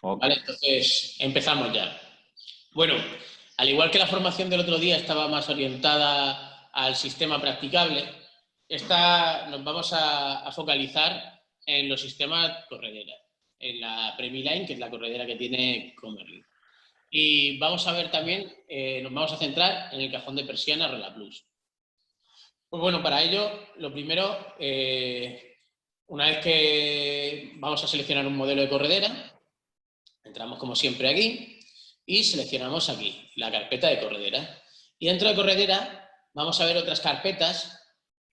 Ok. ¿Vale? Entonces, empezamos ya. Bueno, al igual que la formación del otro día estaba más orientada al sistema practicable, nos vamos a focalizar en los sistemas corredera, en la Premiline, que es la corredera que tiene Comerly. Y vamos a ver también, nos vamos a centrar en el cajón de persiana Rola Plus. Pues bueno, para ello, lo primero, una vez que vamos a seleccionar un modelo de corredera, entramos como siempre aquí y seleccionamos aquí la carpeta de corredera. Y dentro de corredera vamos a ver otras carpetas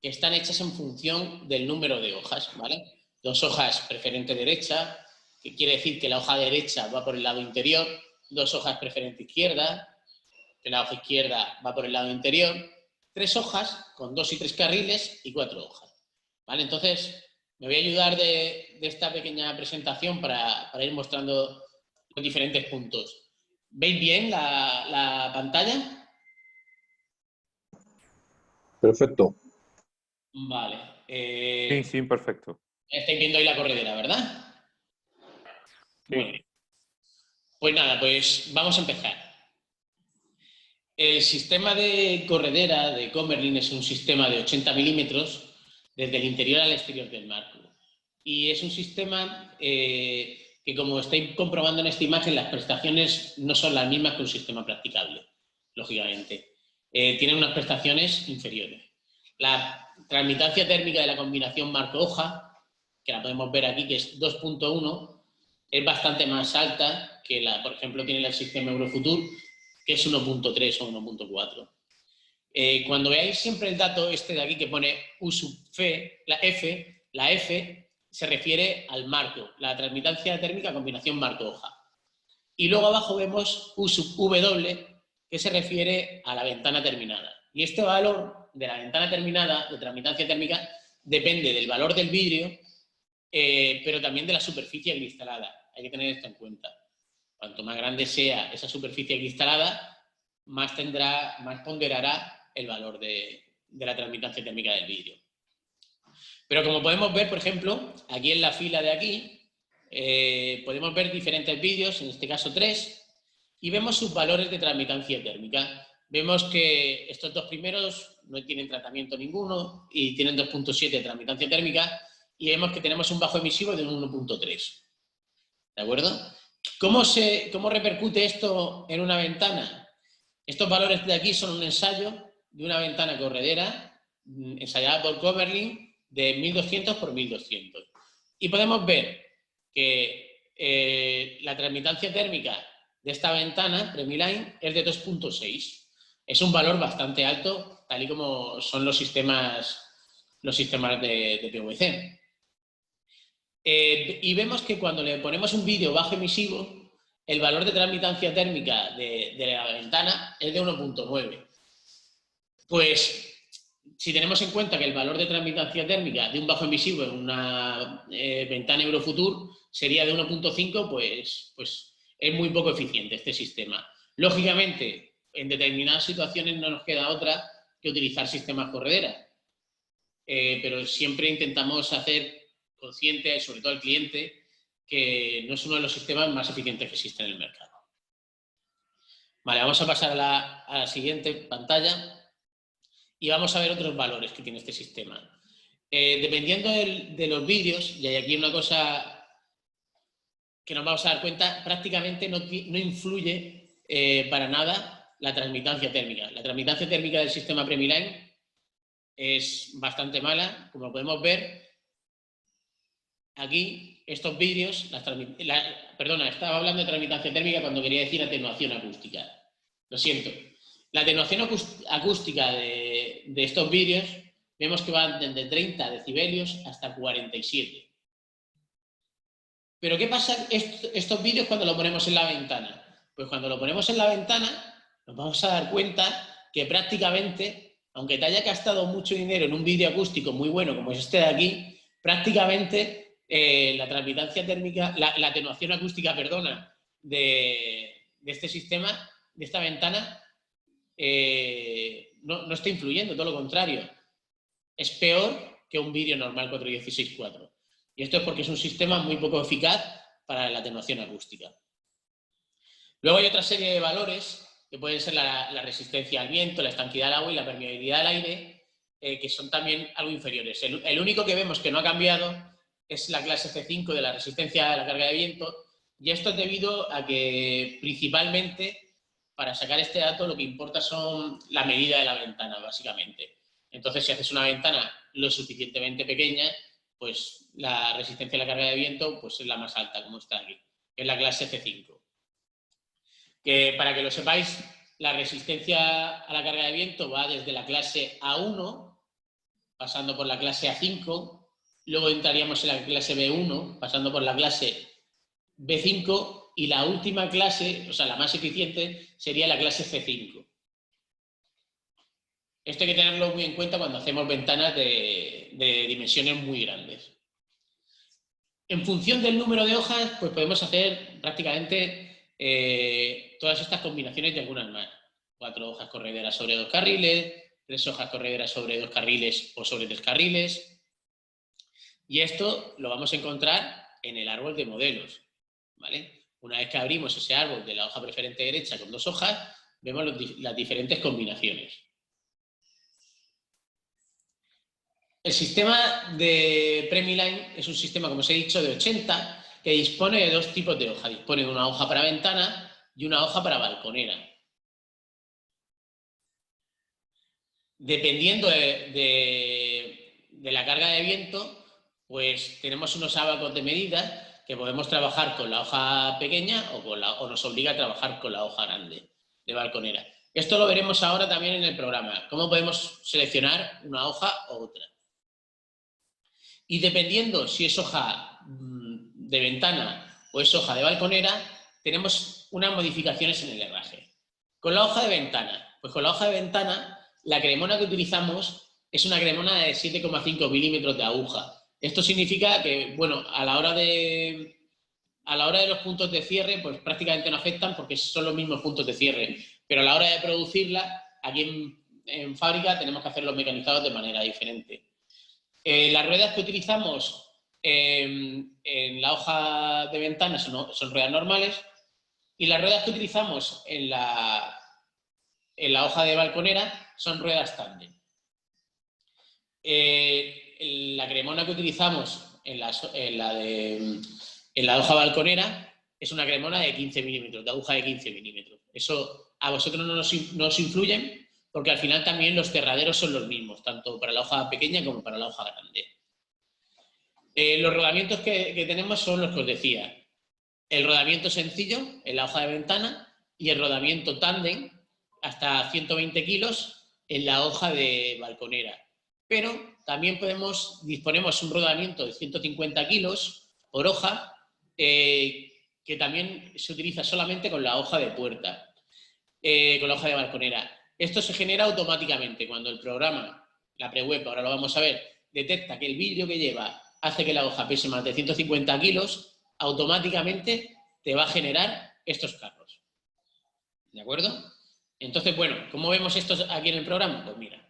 que están hechas en función del número de hojas, ¿vale? 2 hojas preferente derecha, que quiere decir que la hoja derecha va por el lado interior, 2 hojas preferente izquierda, que la hoja izquierda va por el lado interior, 3 hojas con 2 y 3 carriles y 4 hojas, ¿vale? Entonces, me voy a ayudar de esta pequeña presentación para ir mostrando los diferentes puntos. ¿Veis bien la pantalla? Perfecto. Vale. Sí, sí, perfecto. Estáis viendo ahí la corredera, ¿verdad? Sí. Muy bien. Pues nada, pues vamos a empezar. El sistema de corredera de Comerlin es un sistema de 80 milímetros desde el interior al exterior del marco. Y es un sistema que, como estáis comprobando en esta imagen, las prestaciones no son las mismas que un sistema practicable, lógicamente. Tienen unas prestaciones inferiores. La transmitancia térmica de la combinación marco-hoja, que la podemos ver aquí, que es 2.1, es bastante más alta que la, por ejemplo, tiene el sistema Eurofutur, que es 1.3 o 1.4. Cuando veáis siempre el dato este de aquí que pone U sub F, la F se refiere al marco, la transmitancia térmica combinación marco-hoja. Y luego abajo vemos U sub W, que se refiere a la ventana terminada. Y este valor de la ventana terminada, de transmitancia térmica, depende del valor del vidrio, pero también de la superficie cristalada. Hay que tener esto en cuenta. Cuanto más grande sea esa superficie cristalada, más ponderará el valor de la transmitancia térmica del vidrio. Pero como podemos ver, por ejemplo, aquí en la fila de aquí, podemos ver diferentes vídeos, en este caso 3, y vemos sus valores de transmitancia térmica. Vemos que estos dos primeros no tienen tratamiento ninguno y tienen 2.7 de transmitancia térmica, y vemos que tenemos un bajo emisivo de un 1.3. ¿De acuerdo? ¿Cómo repercute esto en una ventana? Estos valores de aquí son un ensayo de una ventana corredera ensayada por Comerlin de 1200 por 1200. Y podemos ver que la transmitancia térmica de esta ventana, Premiline, es de 2.6. Es un valor bastante alto, tal y como son los sistemas de PVC. Y vemos que cuando le ponemos un vídeo bajo emisivo, el valor de transmitancia térmica de la ventana es de 1.9. Pues, si tenemos en cuenta que el valor de transmitancia térmica de un bajo emisivo en una ventana Eurofutur sería de 1.5, pues es muy poco eficiente este sistema. Lógicamente, en determinadas situaciones no nos queda otra que utilizar sistemas corredera, pero siempre intentamos hacer consciente, sobre todo al cliente, que no es uno de los sistemas más eficientes que existen en el mercado. Vale, vamos a pasar a la siguiente pantalla y vamos a ver otros valores que tiene este sistema. Dependiendo de los vídeos, y hay aquí una cosa que nos vamos a dar cuenta, prácticamente no influye para nada la transmitancia térmica. La transmitancia térmica del sistema Premiline es bastante mala, como podemos ver. Aquí, estos vídeos, perdona, estaba hablando de transmitancia térmica cuando quería decir atenuación acústica. Lo siento. La atenuación acústica de estos vídeos, vemos que van desde 30 decibelios hasta 47. Pero ¿qué pasa estos vídeos cuando lo ponemos en la ventana? Pues cuando lo ponemos en la ventana, nos vamos a dar cuenta que prácticamente, aunque te haya gastado mucho dinero en un vídeo acústico muy bueno como es este de aquí, prácticamente la transmitancia térmica, la atenuación acústica, perdona, de este sistema, de esta ventana, no está influyendo, todo lo contrario. Es peor que un vídeo normal 4.16.4. Y esto es porque es un sistema muy poco eficaz para la atenuación acústica. Luego hay otra serie de valores que pueden ser la resistencia al viento, la estanquidad del agua y la permeabilidad del aire, que son también algo inferiores. El único que vemos que no ha cambiado es la clase C5 de la resistencia a la carga de viento, y esto es debido a que principalmente para sacar este dato lo que importa son la medida de la ventana, básicamente. Entonces, si haces una ventana lo suficientemente pequeña, pues la resistencia a la carga de viento pues es la más alta, como está aquí, que es la clase C5. Que para que lo sepáis, la resistencia a la carga de viento va desde la clase A1, pasando por la clase A5, luego entraríamos en la clase B1, pasando por la clase B5, y la última clase, o sea, la más eficiente, sería la clase C5. Esto hay que tenerlo muy en cuenta cuando hacemos ventanas de dimensiones muy grandes. En función del número de hojas, pues podemos hacer prácticamente todas estas combinaciones y algunas más. 4 hojas correderas sobre 2 carriles, 3 hojas correderas sobre 2 carriles o sobre 3 carriles. Y esto lo vamos a encontrar en el árbol de modelos, ¿vale? Una vez que abrimos ese árbol de la hoja preferente derecha con 2 hojas, vemos las diferentes combinaciones. El sistema de Premiline es un sistema, como os he dicho, de 80, que dispone de 2 tipos de hoja. Dispone de una hoja para ventana y una hoja para balconera. Dependiendo de la carga de viento, pues tenemos unos ábacos de medida que podemos trabajar con la hoja pequeña o nos obliga a trabajar con la hoja grande de balconera. Esto lo veremos ahora también en el programa, cómo podemos seleccionar una hoja u otra. Y dependiendo si es hoja de ventana o es hoja de balconera, tenemos unas modificaciones en el herraje. Con la hoja de ventana, pues con la hoja de ventana, la cremona que utilizamos es una cremona de 7,5 milímetros de aguja. Esto significa que, bueno, a la hora de los puntos de cierre, pues prácticamente no afectan porque son los mismos puntos de cierre. Pero a la hora de producirla, aquí en fábrica tenemos que hacer los mecanizados de manera diferente. Las ruedas que utilizamos en la hoja de ventana son ruedas normales, y las ruedas que utilizamos en la hoja de balconera son ruedas tándem. La cremona que utilizamos en la hoja balconera es una cremona de 15 milímetros, de aguja de 15 milímetros. Eso a vosotros no os influye, porque al final también los cerraderos son los mismos, tanto para la hoja pequeña como para la hoja grande. Los rodamientos que tenemos son los que os decía. El rodamiento sencillo en la hoja de ventana y el rodamiento tándem hasta 120 kilos en la hoja de balconera. Pero también disponemos un rodamiento de 150 kilos por hoja, que también se utiliza solamente con la hoja de puerta, con la hoja de balconera. Esto se genera automáticamente cuando el programa, la preweb, ahora lo vamos a ver, detecta que el vidrio que lleva hace que la hoja pese más de 150 kilos, automáticamente te va a generar estos carros. ¿De acuerdo? Entonces, bueno, ¿cómo vemos esto aquí en el programa? Pues mira,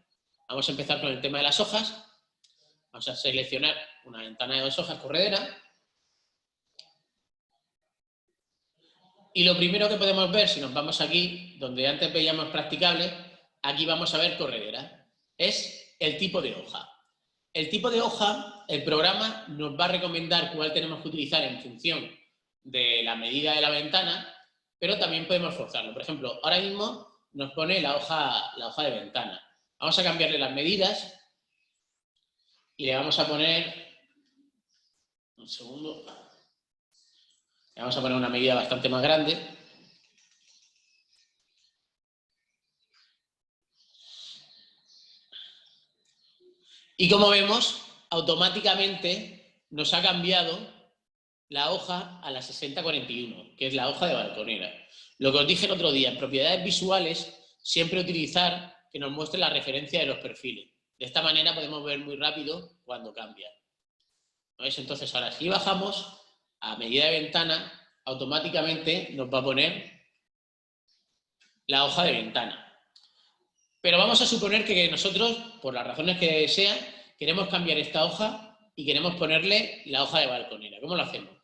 vamos a empezar con el tema de las hojas. Vamos a seleccionar una ventana de 2 hojas corredera. Y lo primero que podemos ver, si nos vamos aquí, donde antes veíamos practicable, aquí vamos a ver corredera. Es el tipo de hoja. El tipo de hoja, el programa nos va a recomendar cuál tenemos que utilizar en función de la medida de la ventana, pero también podemos forzarlo. Por ejemplo, ahora mismo nos pone la hoja de ventana. Vamos a cambiarle las medidas y le vamos a poner, un segundo, le vamos a poner una medida bastante más grande. Y como vemos, automáticamente nos ha cambiado la hoja a la 6041, que es la hoja de balconera. Lo que os dije el otro día, en propiedades visuales, siempre utilizar que nos muestre la referencia de los perfiles. De esta manera podemos ver muy rápido cuando cambia. ¿Veis? Entonces, ahora si bajamos a medida de ventana, automáticamente nos va a poner la hoja de ventana. Pero vamos a suponer que nosotros, por las razones que sean, queremos cambiar esta hoja y queremos ponerle la hoja de balconera. ¿Cómo lo hacemos?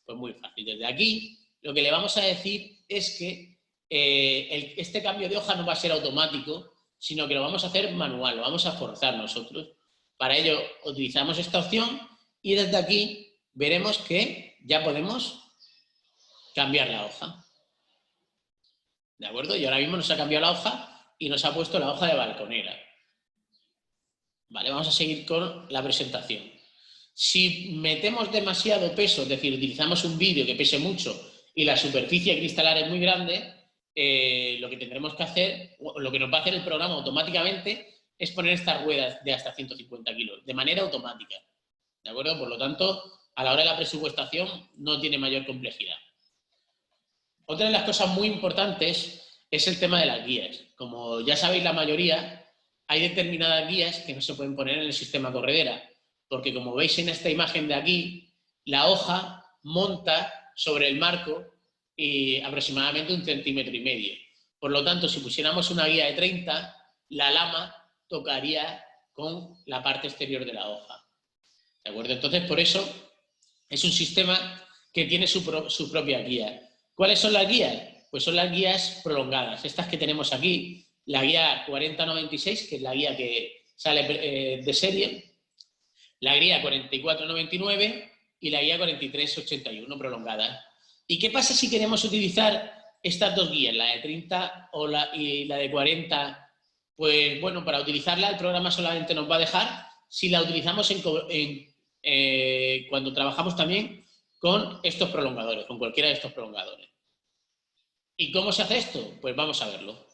Pues muy fácil. Desde aquí, lo que le vamos a decir es que este cambio de hoja no va a ser automático, sino que lo vamos a hacer manual, lo vamos a forzar nosotros. Para ello, utilizamos esta opción y desde aquí veremos que ya podemos cambiar la hoja. ¿De acuerdo? Y ahora mismo nos ha cambiado la hoja y nos ha puesto la hoja de balconera. Vale, vamos a seguir con la presentación. Si metemos demasiado peso, es decir, utilizamos un vídeo que pese mucho y la superficie cristalar es muy grande, lo que tendremos que hacer, lo que nos va a hacer el programa automáticamente es poner estas ruedas de hasta 150 kilos, de manera automática. ¿De acuerdo? Por lo tanto, a la hora de la presupuestación no tiene mayor complejidad. Otra de las cosas muy importantes es el tema de las guías. Como ya sabéis la mayoría, hay determinadas guías que no se pueden poner en el sistema corredera, porque como veis en esta imagen de aquí, la hoja monta sobre el marco aproximadamente 1,5 centímetros. Por lo tanto, si pusiéramos una guía de 30, la lama tocaría con la parte exterior de la hoja. ¿De acuerdo? Entonces, por eso es un sistema que tiene su propia guía. ¿Cuáles son las guías? Pues son las guías prolongadas. Estas que tenemos aquí, la guía 4096, que es la guía que sale de serie, la guía 4499 y la guía 4381 prolongada. ¿Y qué pasa si queremos utilizar estas dos guías, la de 30 y la de 40? Pues bueno, para utilizarla el programa solamente nos va a dejar si la utilizamos cuando trabajamos también con estos prolongadores, con cualquiera de estos prolongadores. ¿Y cómo se hace esto? Pues vamos a verlo.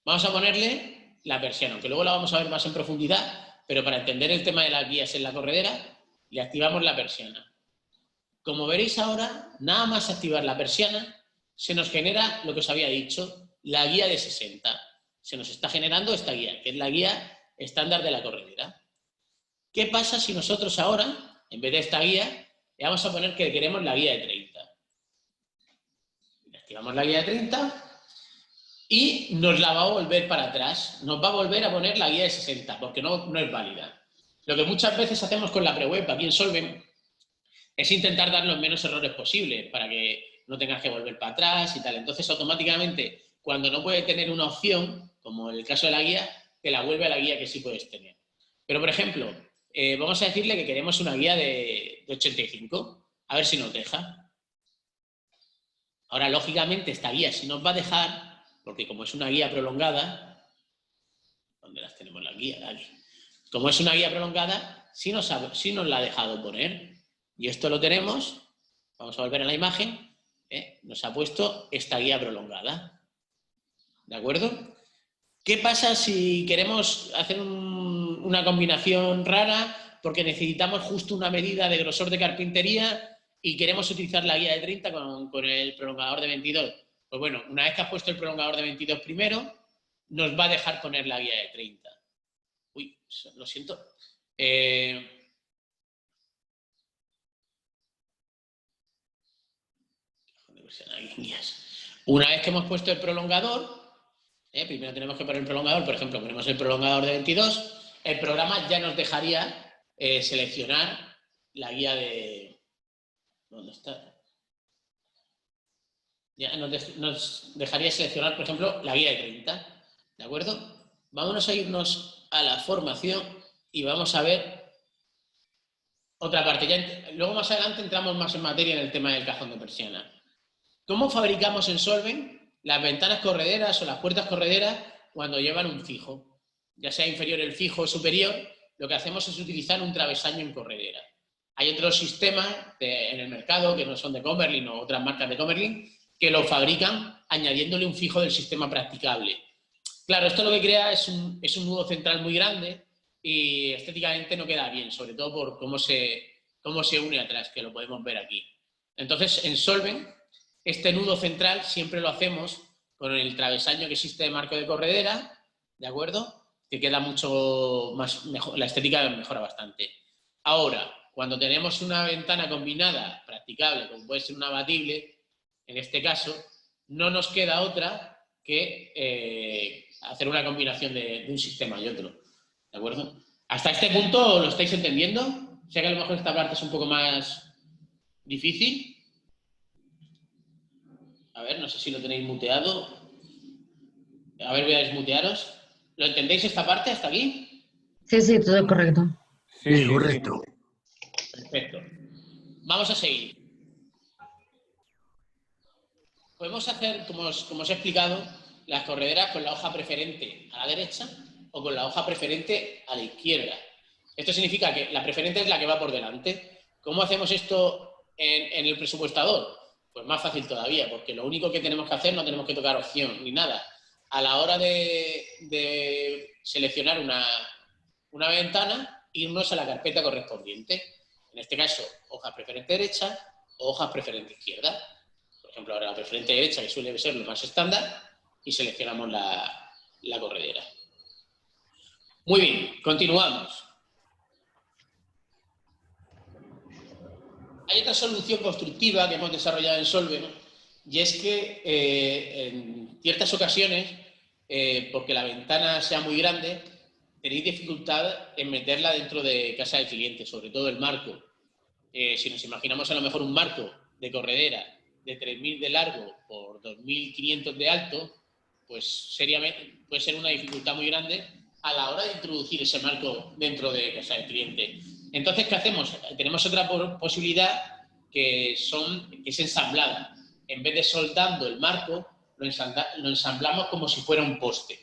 Vamos a ponerle la persiana, aunque luego la vamos a ver más en profundidad, pero para entender el tema de las guías en la corredera, le activamos la persiana. Como veréis ahora, nada más activar la persiana, se nos genera lo que os había dicho, la guía de 60. Se nos está generando esta guía, que es la guía estándar de la corredera. ¿Qué pasa si nosotros ahora, en vez de esta guía, le vamos a poner que queremos la guía de 30? Activamos la guía de 30 y nos la va a volver para atrás. Nos va a volver a poner la guía de 60, porque no es válida. Lo que muchas veces hacemos con la preweb aquí en Solven es intentar dar los menos errores posibles para que no tengas que volver para atrás y tal. Entonces, automáticamente, cuando no puedes tener una opción, como en el caso de la guía, te la vuelve a la guía que sí puedes tener. Pero, por ejemplo, vamos a decirle que queremos una guía de 85, a ver si nos deja. Ahora, lógicamente, esta guía sí nos va a dejar, porque como es una guía prolongada, ¿dónde las tenemos las guías? Aquí. Como es una guía prolongada, sí nos la ha dejado poner. Y esto lo tenemos, vamos a volver a la imagen, nos ha puesto esta guía prolongada. ¿De acuerdo? ¿Qué pasa si queremos hacer una combinación rara porque necesitamos justo una medida de grosor de carpintería y queremos utilizar la guía de 30 con el prolongador de 22? Pues bueno, una vez que has puesto el prolongador de 22 primero, nos va a dejar poner la guía de 30. Uy, lo siento. Una vez que hemos puesto el prolongador, primero tenemos que poner el prolongador, por ejemplo, ponemos el prolongador de 22, el programa ya nos dejaría seleccionar la guía de... ¿Dónde está? Ya nos dejaría seleccionar, por ejemplo, la guía de 30, ¿de acuerdo? Vámonos a irnos a la formación y vamos a ver otra parte. Luego más adelante entramos más en materia en el tema del cajón de persiana. ¿Cómo fabricamos en Solven las ventanas correderas o las puertas correderas cuando llevan un fijo? Ya sea inferior el fijo o superior, lo que hacemos es utilizar un travesaño en corredera. Hay otros sistemas en el mercado que no son de Comerlin o otras marcas de Comerlin que lo fabrican añadiéndole un fijo del sistema practicable. Claro, esto lo que crea es un nudo central muy grande y estéticamente no queda bien, sobre todo por cómo se une atrás, que lo podemos ver aquí. Entonces, en Solven, este nudo central siempre lo hacemos con el travesaño que existe de marco de corredera, ¿de acuerdo? Que queda mucho más mejor, la estética mejora bastante. Ahora, cuando tenemos una ventana combinada, practicable, como puede ser una abatible, en este caso, no nos queda otra que hacer una combinación de un sistema y otro, ¿de acuerdo? ¿Hasta este punto lo estáis entendiendo? Sé que a lo mejor esta parte es un poco más difícil. A ver, no sé si lo tenéis muteado. A ver, voy a desmutearos. ¿Lo entendéis esta parte hasta aquí? Sí, sí, todo correcto. Sí, correcto. Perfecto. Vamos a seguir. Podemos hacer, como os he explicado, las correderas con la hoja preferente a la derecha o con la hoja preferente a la izquierda. Esto significa que la preferente es la que va por delante. ¿Cómo hacemos esto en el presupuestador? Pues más fácil todavía, porque lo único que tenemos que hacer, no tenemos que tocar opción ni nada. A la hora de seleccionar una ventana, irnos a la carpeta correspondiente. En este caso, hoja preferente derecha o hoja preferente izquierda. Por ejemplo, ahora la preferente derecha, que suele ser lo más estándar, y seleccionamos la corredera. Muy bien, continuamos. Hay otra solución constructiva que hemos desarrollado en Solve, ¿no? Y es que en ciertas ocasiones, porque la ventana sea muy grande, tenéis dificultad en meterla dentro de casa del cliente, sobre todo el marco. Si nos imaginamos a lo mejor un marco de corredera de 3.000 de largo por 2.500 de alto, pues puede ser una dificultad muy grande a la hora de introducir ese marco dentro de casa del cliente. Entonces, ¿qué hacemos? Tenemos otra posibilidad que es ensamblada. En vez de soldando el marco, lo ensamblamos como si fuera un poste,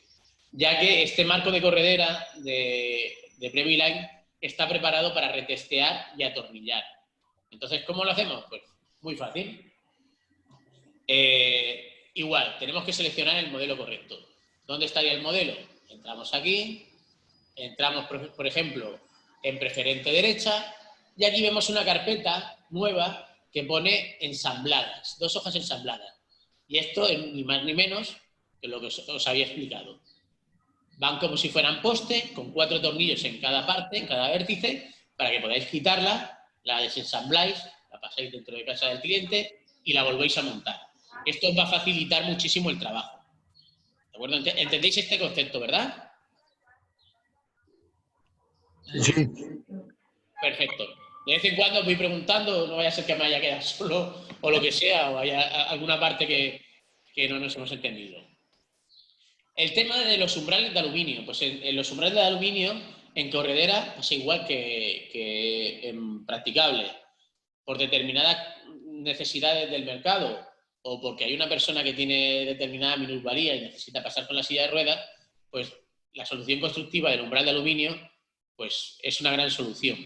ya que este marco de corredera de Premiline está preparado para retestear y atornillar. Entonces, ¿cómo lo hacemos? Pues muy fácil. Igual, tenemos que seleccionar el modelo correcto. ¿Dónde estaría el modelo? Entramos aquí, entramos, por ejemplo, en preferente derecha, y aquí vemos una carpeta nueva que pone ensambladas, 2 hojas ensambladas. Y esto es ni más ni menos que lo que os había explicado. Van como si fueran poste, con 4 tornillos en cada parte, en cada vértice, para que podáis quitarla, la desensambláis, la pasáis dentro de casa del cliente y la volvéis a montar. Esto os va a facilitar muchísimo el trabajo. ¿De acuerdo? ¿Entendéis este concepto, verdad? Sí. Perfecto. De vez en cuando os voy preguntando, no vaya a ser que me haya quedado solo o lo que sea, o haya alguna parte que no nos hemos entendido. El tema de los umbrales de aluminio. Pues en los umbrales de aluminio, en corredera, pasa igual que en practicable. Por determinadas necesidades del mercado o porque hay una persona que tiene determinada minusvalía y necesita pasar con la silla de ruedas, pues la solución constructiva del umbral de aluminio pues es una gran solución.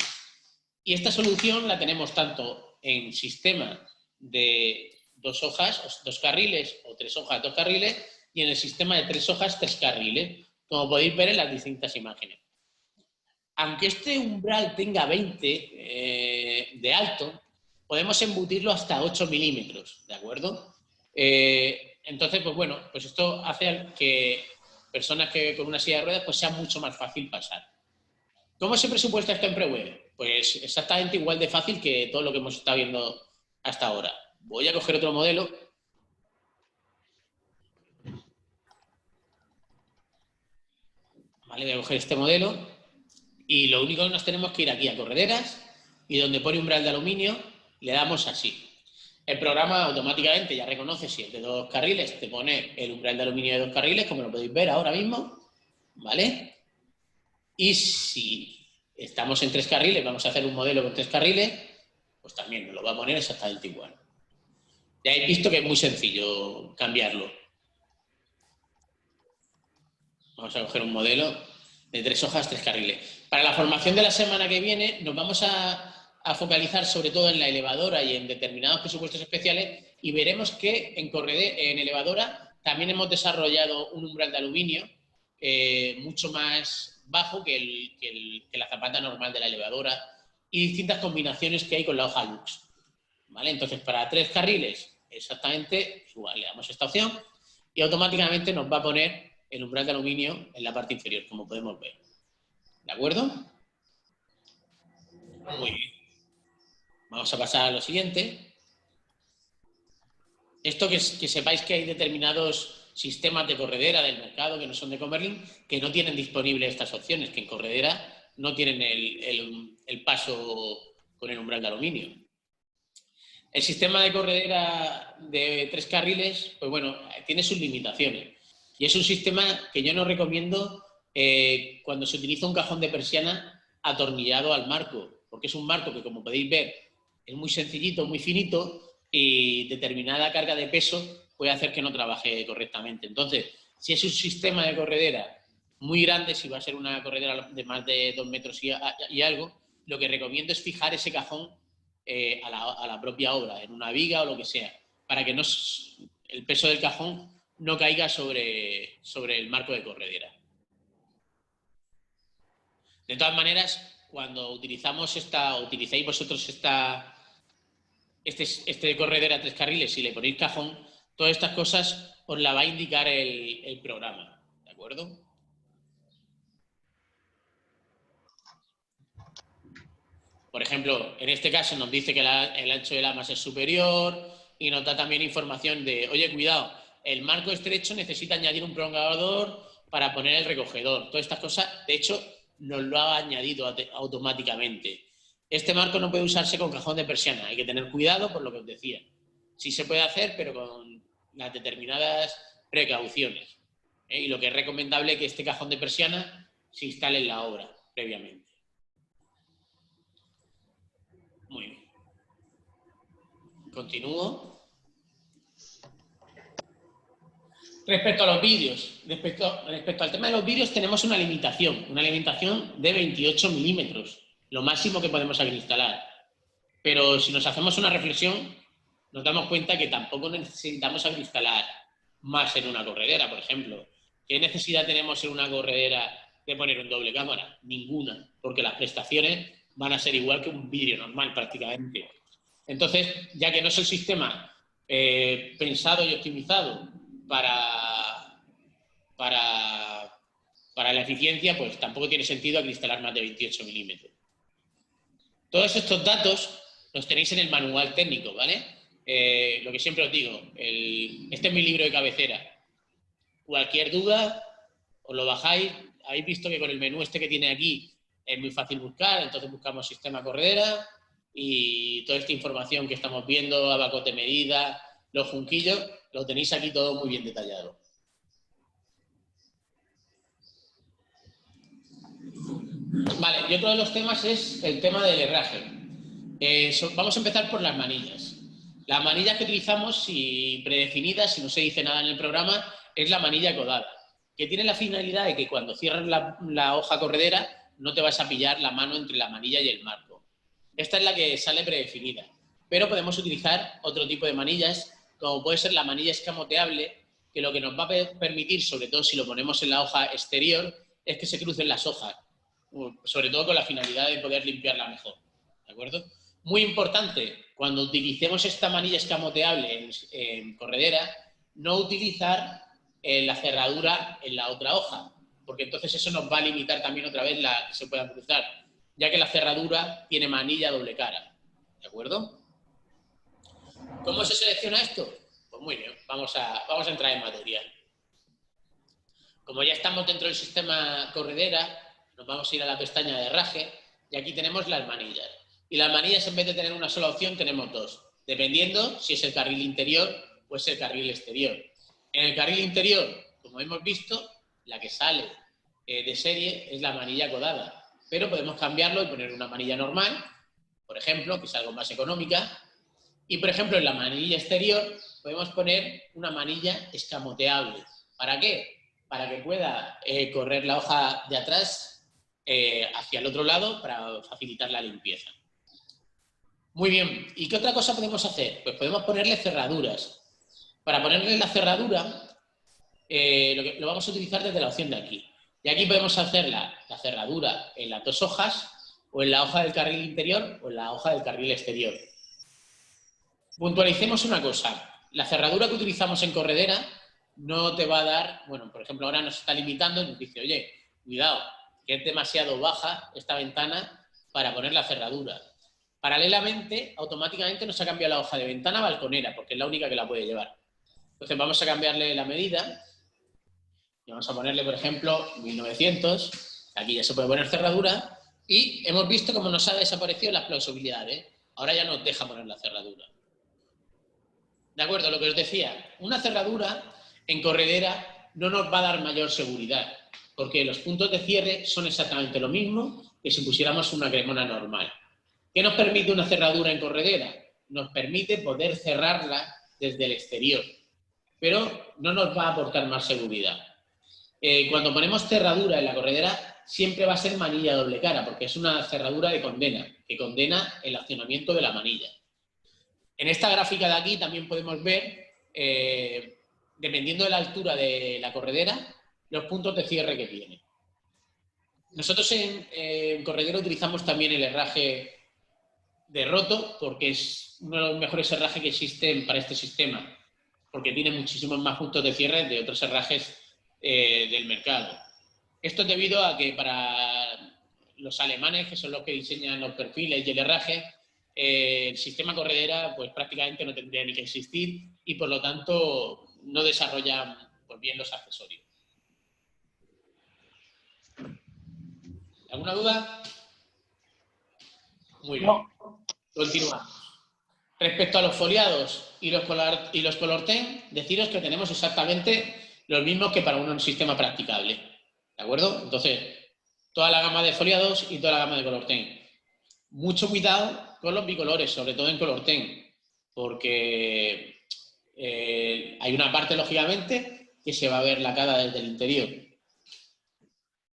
Y esta solución la tenemos tanto en sistema de 2 hojas, 2 carriles o 3 hojas, 2 carriles, y en el sistema de 3 hojas, 3 carriles, como podéis ver en las distintas imágenes. Aunque este umbral tenga 20 de alto, podemos embutirlo hasta 8 milímetros, ¿de acuerdo? Entonces, pues bueno, pues esto hace que personas que con una silla de ruedas pues sea mucho más fácil pasar. ¿Cómo se presupuesta esto en Preweb? Pues exactamente igual de fácil que todo lo que hemos estado viendo hasta ahora. Voy a coger otro modelo. Vale, voy a coger este modelo. Y lo único que nos tenemos que ir aquí a correderas y donde pone umbral de aluminio, le damos así. El programa automáticamente ya reconoce si es de 2 carriles, te pone el umbral de aluminio de 2 carriles, como lo podéis ver ahora mismo, ¿vale? Y si estamos en 3 carriles, vamos a hacer un modelo con 3 carriles, pues también nos lo va a poner exactamente igual. Ya habéis visto que es muy sencillo cambiarlo. Vamos a coger un modelo de 3 hojas, 3 carriles. Para la formación de la semana que viene nos vamos a focalizar sobre todo en la elevadora y en determinados presupuestos especiales y veremos que en elevadora también hemos desarrollado un umbral de aluminio mucho más bajo que la zapata normal de la elevadora y distintas combinaciones que hay con la hoja Lux. ¿Vale? Entonces, para 3 carriles, exactamente igual, le damos esta opción y automáticamente nos va a poner el umbral de aluminio en la parte inferior, como podemos ver. ¿De acuerdo? Muy bien. Vamos a pasar a lo siguiente. Esto que sepáis que hay determinados sistemas de corredera del mercado que no son de Comerlin, que no tienen disponibles estas opciones, que en corredera no tienen el paso con el umbral de aluminio. El sistema de corredera de 3 carriles, pues bueno, tiene sus limitaciones. Y es un sistema que yo no recomiendo cuando se utiliza un cajón de persiana atornillado al marco, porque es un marco que, como podéis ver, es muy sencillito, muy finito, y determinada carga de peso puede hacer que no trabaje correctamente. Entonces, si es un sistema de corredera muy grande, si va a ser una corredera de más de 2 metros y algo, lo que recomiendo es fijar ese cajón a la propia obra, en una viga o lo que sea, para que el peso del cajón no caiga sobre el marco de corredera. De todas maneras, cuando utilicéis vosotros este corredera 3 carriles y le ponéis cajón, todas estas cosas os la va a indicar el programa, ¿de acuerdo? Por ejemplo, en este caso nos dice que el ancho de lamas es superior y nos da también información de, oye, cuidado, el marco estrecho necesita añadir un prolongador para poner el recogedor. Todas estas cosas, de hecho, nos lo ha añadido automáticamente. Este marco no puede usarse con cajón de persiana, hay que tener cuidado por lo que os decía. Sí se puede hacer, pero con las determinadas precauciones. Y lo que es recomendable es que este cajón de persiana se instale en la obra previamente. Muy bien. Continúo. Respecto a los vídeos, respecto al tema de los vídeos, tenemos una limitación de 28 milímetros, lo máximo que podemos instalar. Pero si nos hacemos una reflexión, nos damos cuenta que tampoco necesitamos instalar más en una corredera, por ejemplo. ¿Qué necesidad tenemos en una corredera de poner un doble cámara? Ninguna, porque las prestaciones van a ser igual que un vídeo normal prácticamente. Entonces, ya que no es el sistema pensado y optimizado para la eficiencia, pues tampoco tiene sentido instalar más de 28 milímetros. Todos estos datos los tenéis en el manual técnico, ¿vale? Lo que siempre os digo, este es mi libro de cabecera. Cualquier duda, os lo bajáis. Habéis visto que con el menú este que tiene aquí es muy fácil buscar, entonces buscamos sistema corredera y toda esta información que estamos viendo, abacos de medida, los junquillos, lo tenéis aquí todo muy bien detallado. Vale, y otro de los temas es el tema del herraje. Vamos a empezar por las manillas. Las manillas que utilizamos, si predefinidas, si no se dice nada en el programa, es la manilla codada, que tiene la finalidad de que cuando cierras la hoja corredera no te vas a pillar la mano entre la manilla y el marco. Esta es la que sale predefinida, pero podemos utilizar otro tipo de manillas, como puede ser la manilla escamoteable, que lo que nos va a permitir, sobre todo si lo ponemos en la hoja exterior, es que se crucen las hojas, sobre todo con la finalidad de poder limpiarla mejor, ¿de acuerdo? Muy importante, cuando utilicemos esta manilla escamoteable en corredera, no utilizar la cerradura en la otra hoja, porque entonces eso nos va a limitar también otra vez la que se pueda cruzar, ya que la cerradura tiene manilla doble cara, ¿de acuerdo? ¿Cómo se selecciona esto? Pues muy bien, vamos a entrar en materia. Como ya estamos dentro del sistema corredera, nos vamos a ir a la pestaña de herraje y aquí tenemos las manillas. Y las manillas, en vez de tener una sola opción, tenemos dos, dependiendo si es el carril interior o es el carril exterior. En el carril interior, como hemos visto, la que sale de serie es la manilla codada, pero podemos cambiarlo y poner una manilla normal, por ejemplo, que es algo más económica, y por ejemplo en la manilla exterior podemos poner una manilla escamoteable. ¿Para qué? Para que pueda correr la hoja de atrás hacia el otro lado para facilitar la limpieza. Muy bien, ¿y qué otra cosa podemos hacer? Pues podemos ponerle cerraduras. Para ponerle la cerradura, lo vamos a utilizar desde la opción de aquí. Y aquí podemos hacer la cerradura en las dos hojas, o en la hoja del carril interior, o en la hoja del carril exterior. Puntualicemos una cosa. La cerradura que utilizamos en corredera no te va a dar, bueno, por ejemplo, ahora nos está limitando y nos dice, oye, cuidado, que es demasiado baja esta ventana para poner la cerradura. Paralelamente, automáticamente nos ha cambiado la hoja de ventana balconera, porque es la única que la puede llevar. Entonces vamos a cambiarle la medida y vamos a ponerle, por ejemplo, 1900. Aquí ya se puede poner cerradura y hemos visto cómo nos ha desaparecido las plausibilidades. Ahora ya nos deja poner la cerradura. De acuerdo, lo que os decía, una cerradura en corredera no nos va a dar mayor seguridad, porque los puntos de cierre son exactamente lo mismo que si pusiéramos una cremona normal. ¿Qué nos permite una cerradura en corredera? Nos permite poder cerrarla desde el exterior, pero no nos va a aportar más seguridad. Cuando ponemos cerradura en la corredera, siempre va a ser manilla doble cara, porque es una cerradura de condena, que condena el accionamiento de la manilla. En esta gráfica de aquí también podemos ver, dependiendo de la altura de la corredera, los puntos de cierre que tiene. Nosotros en corredera utilizamos también el herraje de roto, porque es uno de los mejores herrajes que existen para este sistema, porque tiene muchísimos más puntos de cierre de otros herrajes del mercado. Esto es debido a que para los alemanes, que son los que diseñan los perfiles y el herraje, el sistema corredera pues prácticamente no tendría ni que existir y por lo tanto no desarrollan pues, bien los accesorios. ¿Alguna duda? Muy bien. Continuamos. Respecto a los foliados y los colorten, deciros que tenemos exactamente los mismos que para un sistema practicable. ¿De acuerdo? Entonces, toda la gama de foliados y toda la gama de colorten. Mucho cuidado con los bicolores, sobre todo en colorten, porque hay una parte, lógicamente, que se va a ver lacada desde el interior.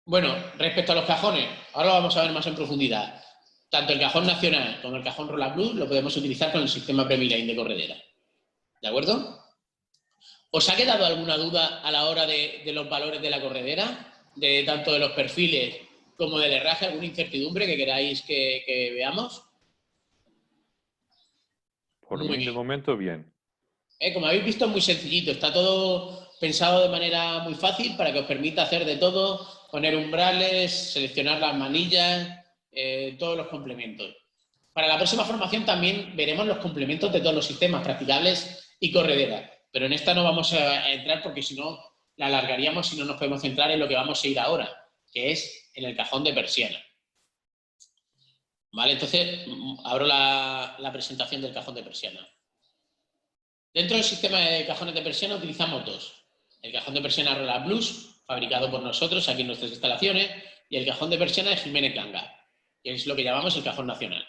Bueno, respecto a los cajones, ahora lo vamos a ver más en profundidad. Tanto el cajón nacional como el cajón Rolla Plus lo podemos utilizar con el sistema Previline de corredera. ¿De acuerdo? ¿Os ha quedado alguna duda a la hora de los valores de la corredera? Tanto de los perfiles como del herraje, alguna incertidumbre que queráis que veamos. Por mí, de momento, bien. Como habéis visto, es muy sencillito. Está todo pensado de manera muy fácil para que os permita hacer de todo, poner umbrales, seleccionar las manillas, todos los complementos. Para la próxima formación también veremos los complementos de todos los sistemas practicables y corredera, pero en esta no vamos a entrar porque si no la alargaríamos y no nos podemos centrar en lo que vamos a ir ahora, que es en el cajón de persiana. Vale, entonces abro la presentación del cajón de persiana. Dentro del sistema de cajones de persiana utilizamos dos. El cajón de persiana Rolla Plus, fabricado por nosotros aquí en nuestras instalaciones, y el cajón de persiana de Jiménez Ganga, que es lo que llamamos el cajón nacional.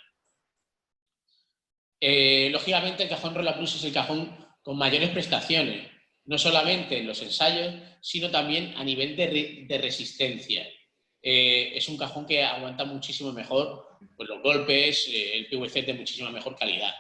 Lógicamente, el cajón Rolla Plus es el cajón con mayores prestaciones, no solamente en los ensayos, sino también a nivel de resistencia. Es un cajón que aguanta muchísimo mejor pues, los golpes, el PVC es de muchísima mejor calidad.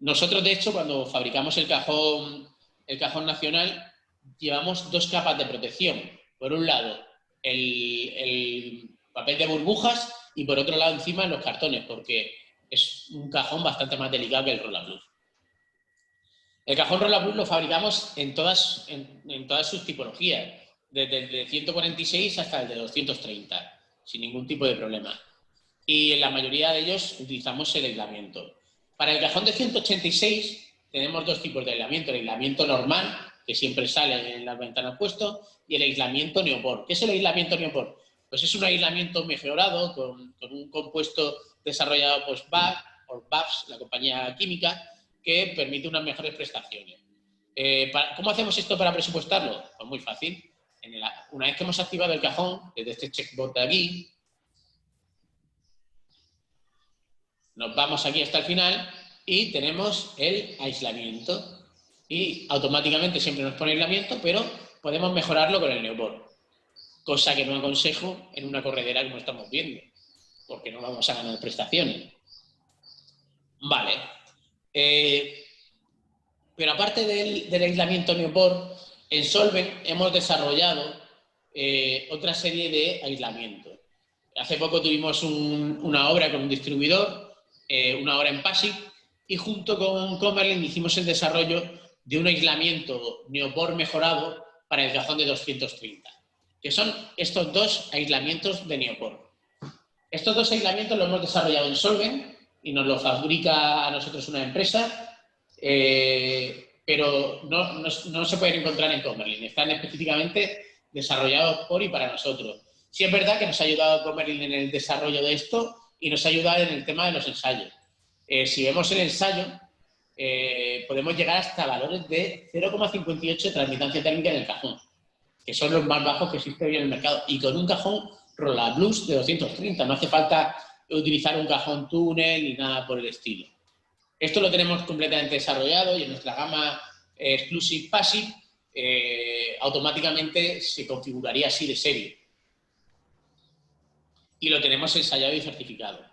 Nosotros, de hecho, cuando fabricamos el cajón nacional, llevamos dos capas de protección. Por un lado, el papel de burbujas y por otro lado, encima, los cartones, porque es un cajón bastante más delicado que el Rolla Plus. El cajón Rolla Plus lo fabricamos en todas sus tipologías, desde el de 146 hasta el de 230, sin ningún tipo de problema. Y en la mayoría de ellos utilizamos el aislamiento. Para el cajón de 186 tenemos dos tipos de aislamiento. El aislamiento normal, que siempre sale en las ventanas puesto, y el aislamiento neopor. ¿Qué es el aislamiento neopor? Pues es un aislamiento mejorado con un compuesto desarrollado por BASF, la compañía química, que permite unas mejores prestaciones. ¿Cómo hacemos esto para presupuestarlo? Pues muy fácil. Una vez que hemos activado el cajón, desde este checkbox de aquí, nos vamos aquí hasta el final y tenemos el aislamiento. Y automáticamente siempre nos pone aislamiento, pero podemos mejorarlo con el neopor. Cosa que no aconsejo en una corredera como estamos viendo, porque no vamos a ganar prestaciones. Vale. Pero aparte del aislamiento neopor, en Solvent hemos desarrollado otra serie de aislamientos. Hace poco tuvimos una obra con un distribuidor, una obra en PASIC, y junto con Comerlin hicimos el desarrollo de un aislamiento neopor mejorado para el cajón de 230, que son estos dos aislamientos de neopor. Estos dos aislamientos los hemos desarrollado en Solvent y nos lo fabrica a nosotros una empresa, pero no se pueden encontrar en Comerlin, están específicamente desarrollados por y para nosotros. Sí es verdad que nos ha ayudado Comerlin en el desarrollo de esto y nos ha ayudado en el tema de los ensayos. Si vemos el ensayo, podemos llegar hasta valores de 0,58 de transmitancia térmica en el cajón, que son los más bajos que existen hoy en el mercado. Y con un cajón Rollablus de 230, no hace falta utilizar un cajón túnel ni nada por el estilo. Esto lo tenemos completamente desarrollado y en nuestra gama Exclusive Passive automáticamente se configuraría así de serie. Y lo tenemos ensayado y certificado.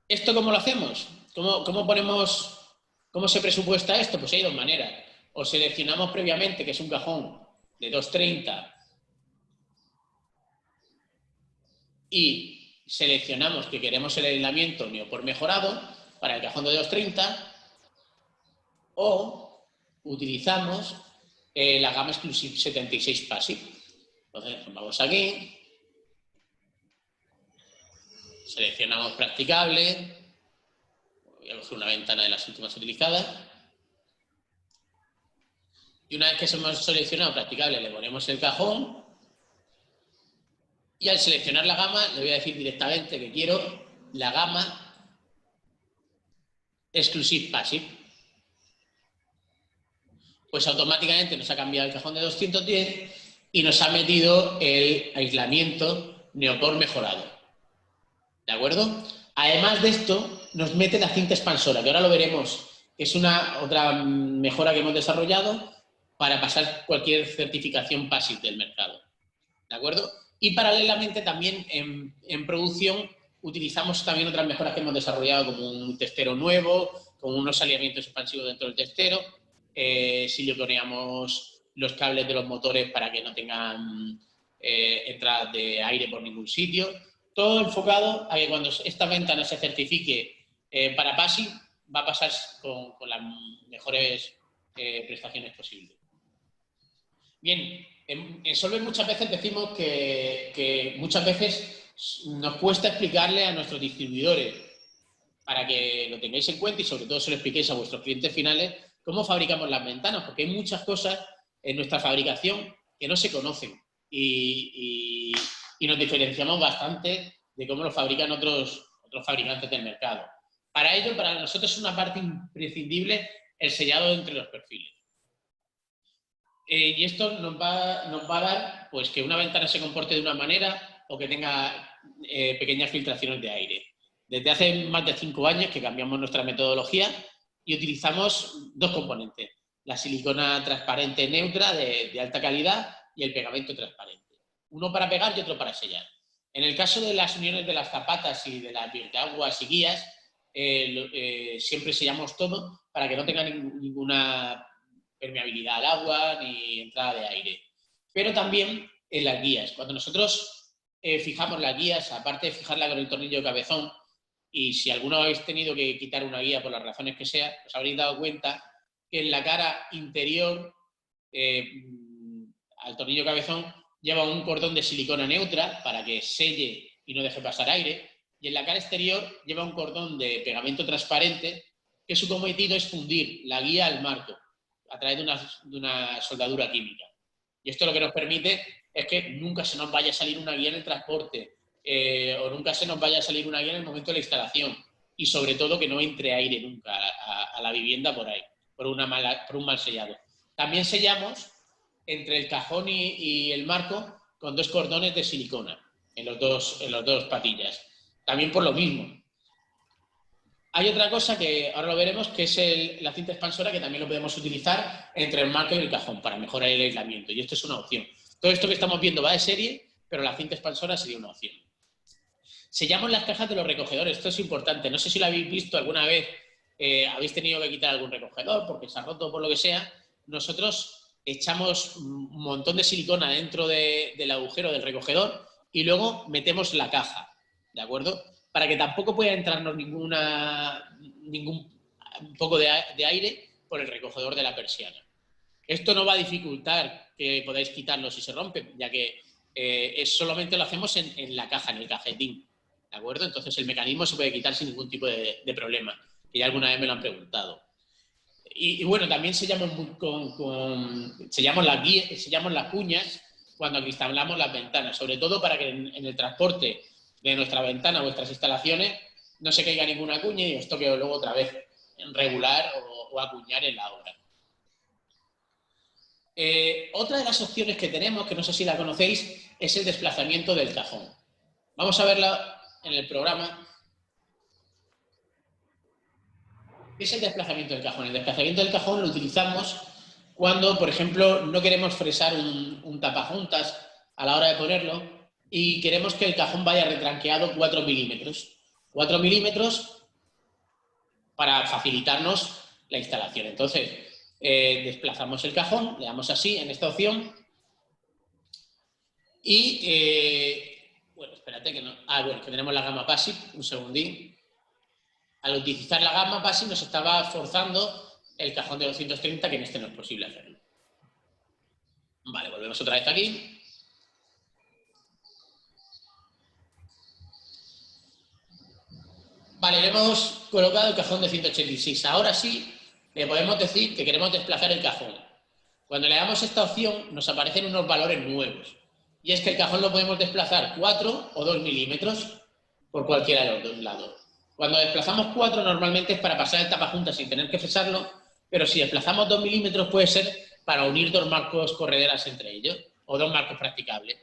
¿Esto cómo lo hacemos? ¿Cómo se presupuesta esto? Pues hay dos maneras. O seleccionamos previamente que es un cajón de 230 y seleccionamos que queremos el aislamiento neopor mejorado para el cajón de 230, o utilizamos la gama Exclusive 76 Passive. Entonces, vamos aquí, seleccionamos practicable, voy a coger una ventana de las últimas utilizadas, y una vez que hemos seleccionado practicable le ponemos el cajón, y al seleccionar la gama le voy a decir directamente que quiero la gama Exclusive Passive. Pues automáticamente nos ha cambiado el cajón de 210 y nos ha metido el aislamiento neopor mejorado. ¿De acuerdo? Además de esto, nos mete la cinta expansora, que ahora lo veremos, que es otra mejora que hemos desarrollado para pasar cualquier certificación Passive del mercado. ¿De acuerdo? Y paralelamente también en producción utilizamos también otras mejoras que hemos desarrollado, como un testero nuevo, con unos alineamientos expansivos dentro del testero. Siliconeamos los cables de los motores para que no tengan entradas de aire por ningún sitio. Todo enfocado a que cuando esta ventana se certifique para Passive, va a pasar con las mejores prestaciones posibles. Bien, en Solver muchas veces decimos que muchas veces nos cuesta explicarle a nuestros distribuidores, para que lo tengáis en cuenta y sobre todo se lo expliquéis a vuestros clientes finales, cómo fabricamos las ventanas, porque hay muchas cosas en nuestra fabricación que no se conocen y nos diferenciamos bastante de cómo lo fabrican otros fabricantes del mercado. Para ello, para nosotros es una parte imprescindible el sellado entre los perfiles. Y esto nos va a dar pues, que una ventana se comporte de una manera o que tenga pequeñas filtraciones de aire. Desde hace más de 5 años que cambiamos nuestra metodología y utilizamos dos componentes, la silicona transparente neutra de alta calidad y el pegamento transparente. Uno para pegar y otro para sellar. En el caso de las uniones de las zapatas y de las virtaguas y guías, siempre sellamos todo para que no tenga ninguna permeabilidad al agua ni entrada de aire. Pero también en las guías. Cuando nosotros fijamos las guías, aparte de fijarla con el tornillo de cabezón, y si alguno habéis tenido que quitar una guía por las razones que sea, os habréis dado cuenta que en la cara interior, al tornillo cabezón, lleva un cordón de silicona neutra para que selle y no deje pasar aire, y en la cara exterior lleva un cordón de pegamento transparente que su cometido es fundir la guía al marco a través de una soldadura química. Y esto lo que nos permite es que nunca se nos vaya a salir una guía en el transporte, o nunca se nos vaya a salir una guía en el momento de la instalación, y sobre todo que no entre aire nunca a la vivienda por ahí, por un mal sellado. También sellamos entre el cajón y el marco con 2 cordones de silicona en los dos patillas, también por lo mismo. Hay otra cosa que ahora lo veremos, que es la cinta expansora, que también lo podemos utilizar entre el marco y el cajón para mejorar el aislamiento, y esto es una opción. Todo esto que estamos viendo va de serie, pero la cinta expansora sería una opción. Sellamos las cajas de los recogedores, esto es importante. No sé si lo habéis visto alguna vez, habéis tenido que quitar algún recogedor porque se ha roto o por lo que sea. Nosotros echamos un montón de silicona dentro del agujero del recogedor y luego metemos la caja, ¿de acuerdo? Para que tampoco pueda entrarnos ningún poco de aire por el recogedor de la persiana. Esto no va a dificultar que podáis quitarlo si se rompe, ya que solamente lo hacemos en la caja, en el cajetín, ¿de acuerdo? Entonces el mecanismo se puede quitar sin ningún tipo de problema, que ya alguna vez me lo han preguntado. Y bueno, también sellamos las cuñas cuando instalamos las ventanas, sobre todo para que en el transporte de nuestra ventana a vuestras instalaciones no se caiga ninguna cuña y os toque luego otra vez regular o acuñar en la obra. Otra de las opciones que tenemos, que no sé si la conocéis, es el desplazamiento del cajón. Vamos a verla en el programa. ¿Qué es el desplazamiento del cajón? El desplazamiento del cajón lo utilizamos cuando, por ejemplo, no queremos fresar un tapajuntas a la hora de ponerlo y queremos que el cajón vaya retranqueado 4 milímetros. 4 milímetros para facilitarnos la instalación. Entonces, desplazamos el cajón, le damos así en esta opción y, bueno, espérate que no... bueno, que tenemos la gama passive, un segundín. Al utilizar la gama passive nos estaba forzando el cajón de 230, que en este no es posible hacerlo. Vale, volvemos otra vez aquí. Vale, le hemos colocado el cajón de 186. Ahora sí, le podemos decir que queremos desplazar el cajón. Cuando le damos esta opción, nos aparecen unos valores nuevos. Y es que el cajón lo podemos desplazar 4 o 2 milímetros por cualquiera de los dos lados. Cuando desplazamos 4, normalmente es para pasar el tapajuntas sin tener que fresarlo, pero si desplazamos 2 milímetros puede ser para unir dos marcos correderas entre ellos, o dos marcos practicables.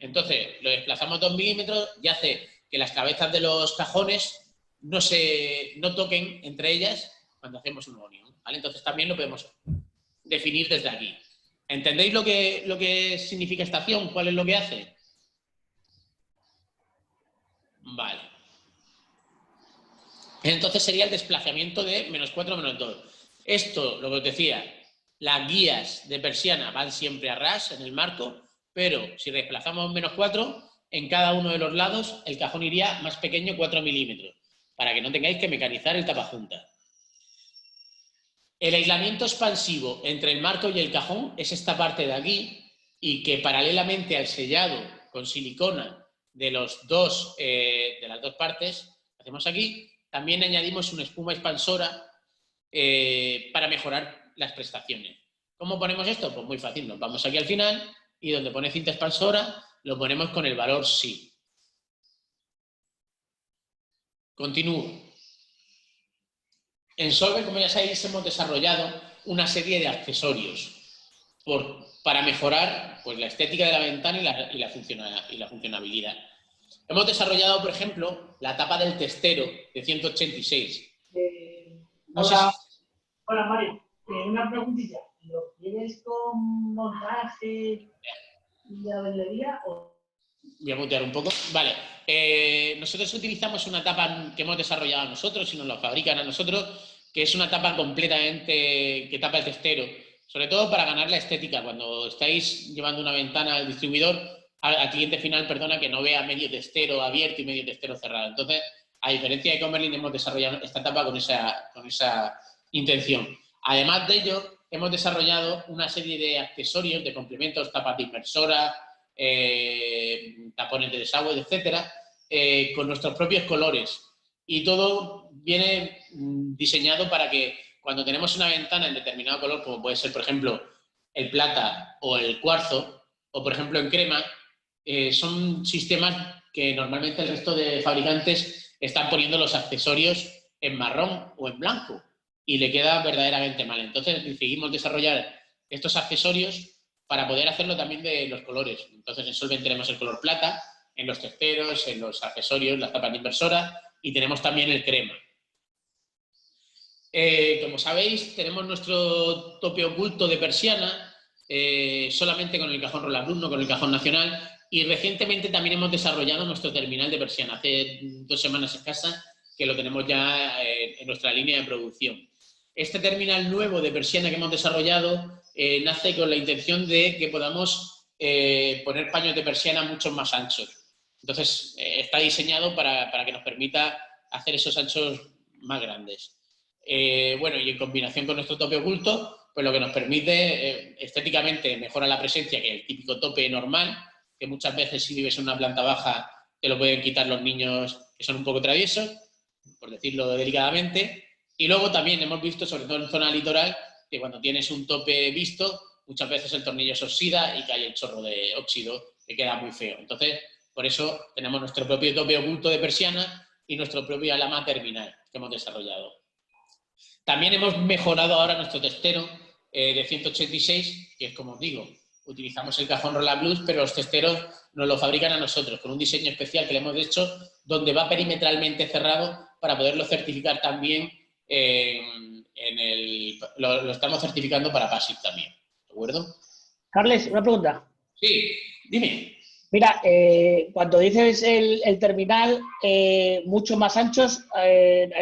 Entonces, lo desplazamos 2 milímetros y hace que las cabezas de los cajones no toquen entre ellas cuando hacemos una unión, ¿vale? Entonces también lo podemos definir desde aquí. ¿Entendéis lo que significa esta acción? ¿Cuál es lo que hace? Vale. Entonces sería el desplazamiento de -4, -2. Esto, lo que os decía, las guías de persiana van siempre a ras en el marco, pero si desplazamos -4, en cada uno de los lados el cajón iría más pequeño, 4 milímetros, para que no tengáis que mecanizar el tapajuntas. El aislamiento expansivo entre el marco y el cajón es esta parte de aquí, y que paralelamente al sellado con silicona de las dos partes, hacemos aquí, también añadimos una espuma expansora para mejorar las prestaciones. ¿Cómo ponemos esto? Pues muy fácil, nos vamos aquí al final y donde pone cinta expansora lo ponemos con el valor sí. Continúo. En Solver, como ya sabéis, hemos desarrollado una serie de accesorios para mejorar pues, la estética de la ventana y la funcionabilidad. Hemos desarrollado, por ejemplo, la tapa del testero de 186. Hola, Mario. Una preguntilla. ¿Lo quieres con montaje y avelería o...? Voy a mutear un poco. Vale. Nosotros utilizamos una tapa que hemos desarrollado nosotros y nos la fabrican a nosotros, que es una tapa completamente que tapa el testero, sobre todo para ganar la estética. Cuando estáis llevando una ventana al distribuidor, al cliente final, perdona, que no vea medio testero abierto y medio testero cerrado. Entonces, a diferencia de Comerlin, hemos desarrollado esta tapa con esa intención. Además de ello, hemos desarrollado una serie de accesorios, de complementos, tapas de inversora, tapones de desagüe, etcétera, con nuestros propios colores. Y todo viene diseñado para que cuando tenemos una ventana en determinado color, como puede ser, por ejemplo, el plata o el cuarzo, o por ejemplo en crema, son sistemas que normalmente el resto de fabricantes están poniendo los accesorios en marrón o en blanco y le queda verdaderamente mal. Entonces decidimos desarrollar estos accesorios para poder hacerlo también de los colores. Entonces en Solvent tenemos el color plata, en los testeros, en los accesorios, las tapas de inversora, y tenemos también el crema. Como sabéis, tenemos nuestro tope oculto de persiana, solamente con el cajón Rollabrunn, no con el cajón nacional, y recientemente también hemos desarrollado nuestro terminal de persiana. Hace 2 semanas escasas que lo tenemos ya en nuestra línea de producción. Este terminal nuevo de persiana que hemos desarrollado nace con la intención de que podamos poner paños de persiana mucho más anchos. Entonces, está diseñado para que nos permita hacer esos anchos más grandes. Bueno, y en combinación con nuestro tope oculto, pues lo que nos permite estéticamente mejora la presencia que el típico tope normal, que muchas veces si vives en una planta baja te lo pueden quitar los niños que son un poco traviesos, por decirlo delicadamente. Y luego también hemos visto, sobre todo en zona litoral, que cuando tienes un tope visto, muchas veces el tornillo se oxida y cae el chorro de óxido, que queda muy feo. Entonces, por eso tenemos nuestro propio tope oculto de persiana y nuestro propio alama terminal que hemos desarrollado. También hemos mejorado ahora nuestro testero de 186, que es como os digo, utilizamos el cajón Roland Plus, pero los testeros nos lo fabrican a nosotros, con un diseño especial que le hemos hecho, donde va perimetralmente cerrado para poderlo certificar también. Lo estamos certificando para PASIC también, ¿de acuerdo? Carles, una pregunta. Sí, dime. Mira, cuando dices el terminal, mucho más anchos,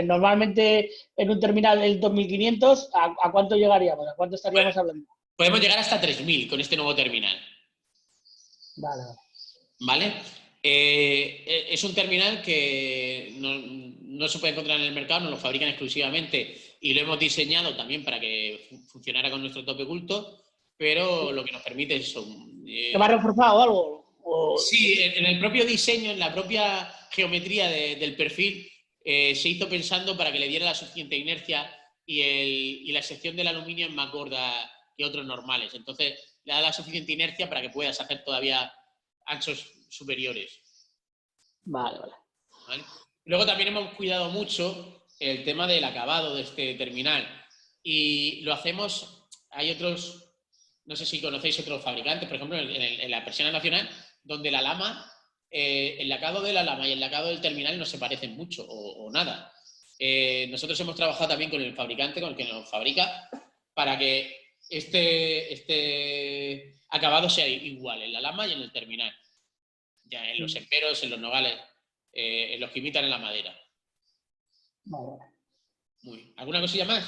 normalmente en un terminal del 2500, ¿a cuánto llegaríamos? ¿A cuánto estaríamos hablando? Podemos llegar hasta 3000 con este nuevo terminal. Vale. ¿Vale? Es un terminal que no se puede encontrar en el mercado, nos lo fabrican exclusivamente y lo hemos diseñado también para que funcionara con nuestro tope oculto, pero lo que nos permite es... ¿Te va reforzado algo? Sí, en el propio diseño, en la propia geometría del perfil, se hizo pensando para que le diera la suficiente inercia y la sección del aluminio es más gorda que otros normales. Entonces, le da la suficiente inercia para que puedas hacer todavía anchos superiores. Vale. ¿Vale? Luego también hemos cuidado mucho el tema del acabado de este terminal y lo hacemos, hay otros, no sé si conocéis otros fabricantes, por ejemplo en la persiana nacional, donde la lama, el lacado de la lama y el lacado del terminal no se parecen mucho o nada. Nosotros hemos trabajado también con el fabricante, con el que nos fabrica, para que este acabado sea igual en la lama y en el terminal. Ya en los emperos, en los nogales, en los que imitan en la madera. Vale. ¿Alguna cosilla más?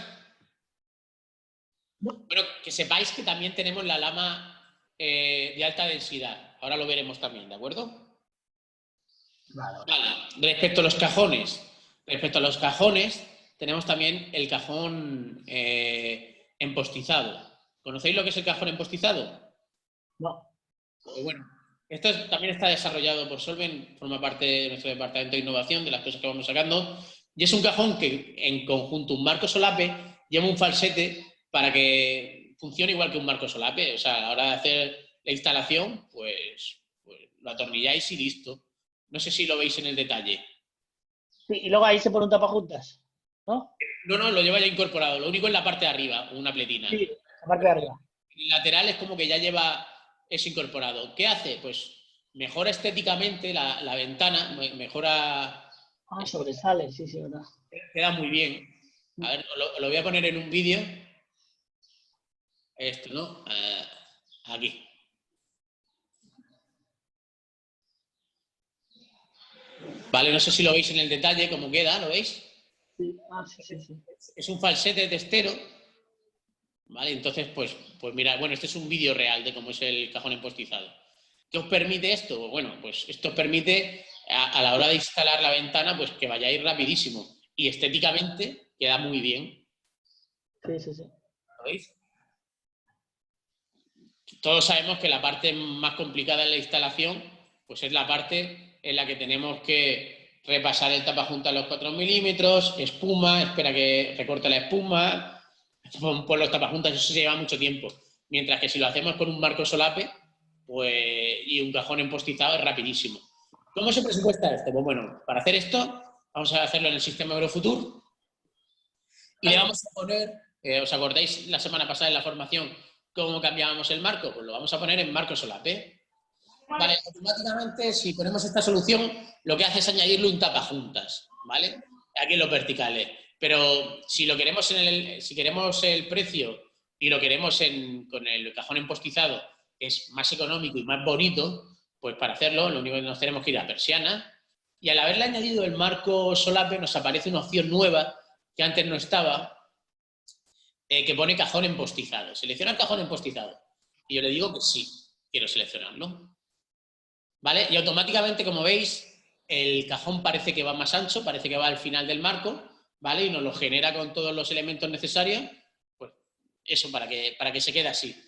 No. Bueno, que sepáis que también tenemos la lama de alta densidad. Ahora lo veremos también, ¿de acuerdo? Vale. Respecto a los cajones, tenemos también el cajón empostizado. ¿Conocéis lo que es el cajón empostizado? No. Pues bueno, esto también está desarrollado por Solven, forma parte de nuestro departamento de innovación, de las cosas que vamos sacando, y es un cajón que en conjunto un marco solape lleva un falsete para que funcione igual que un marco solape. O sea, a la hora de hacer la instalación, pues lo atornilláis y listo. No sé si lo veis en el detalle. Sí, y luego ahí se pone un tapajuntas, ¿no? No, lo lleva ya incorporado. Lo único es la parte de arriba, una pletina. Sí, la parte de arriba. El lateral es como que ya lleva eso incorporado. ¿Qué hace? Pues mejora estéticamente la ventana, mejora... Sobresale, sí, verdad. Queda muy bien. A ver, lo voy a poner en un vídeo. Esto, ¿no? Aquí. Vale, no sé si lo veis en el detalle, cómo queda, ¿lo veis? Sí. Sí. Es un falsete testero. ¿Vale? Entonces, pues mira, bueno, este es un vídeo real de cómo es el cajón empostizado. ¿Qué os permite esto? Bueno, pues esto os permite a la hora de instalar la ventana, pues que vayáis rapidísimo. Y estéticamente queda muy bien. Sí. ¿Lo veis? Todos sabemos que la parte más complicada en la instalación, pues es la parte en la que tenemos que repasar el tapajunta a los 4 milímetros, espuma, espera que recorte la espuma, por los tapajuntas, eso se lleva mucho tiempo. Mientras que si lo hacemos con un marco solape pues, y un cajón empostizado es rapidísimo. ¿Cómo se presupuesta esto? Pues bueno, para hacer esto vamos a hacerlo en el sistema Eurofutur y le vamos a poner, ¿os acordáis la semana pasada en la formación cómo cambiábamos el marco? Pues lo vamos a poner en marco solape. Vale, automáticamente si ponemos esta solución lo que hace es añadirle un tapajuntas, ¿vale? Aquí en los verticales. Pero si lo queremos si queremos el precio y lo queremos con el cajón empostizado, es más económico y más bonito, pues para hacerlo lo único que nos tenemos que ir a persiana y al haberle añadido el marco solape nos aparece una opción nueva que antes no estaba, que pone cajón empostizado. Selecciona el cajón empostizado. Y yo le digo que sí, quiero seleccionarlo. ¿Vale? Y automáticamente, como veis, el cajón parece que va más ancho, parece que va al final del marco, ¿vale? Y nos lo genera con todos los elementos necesarios, pues eso, para que se quede así.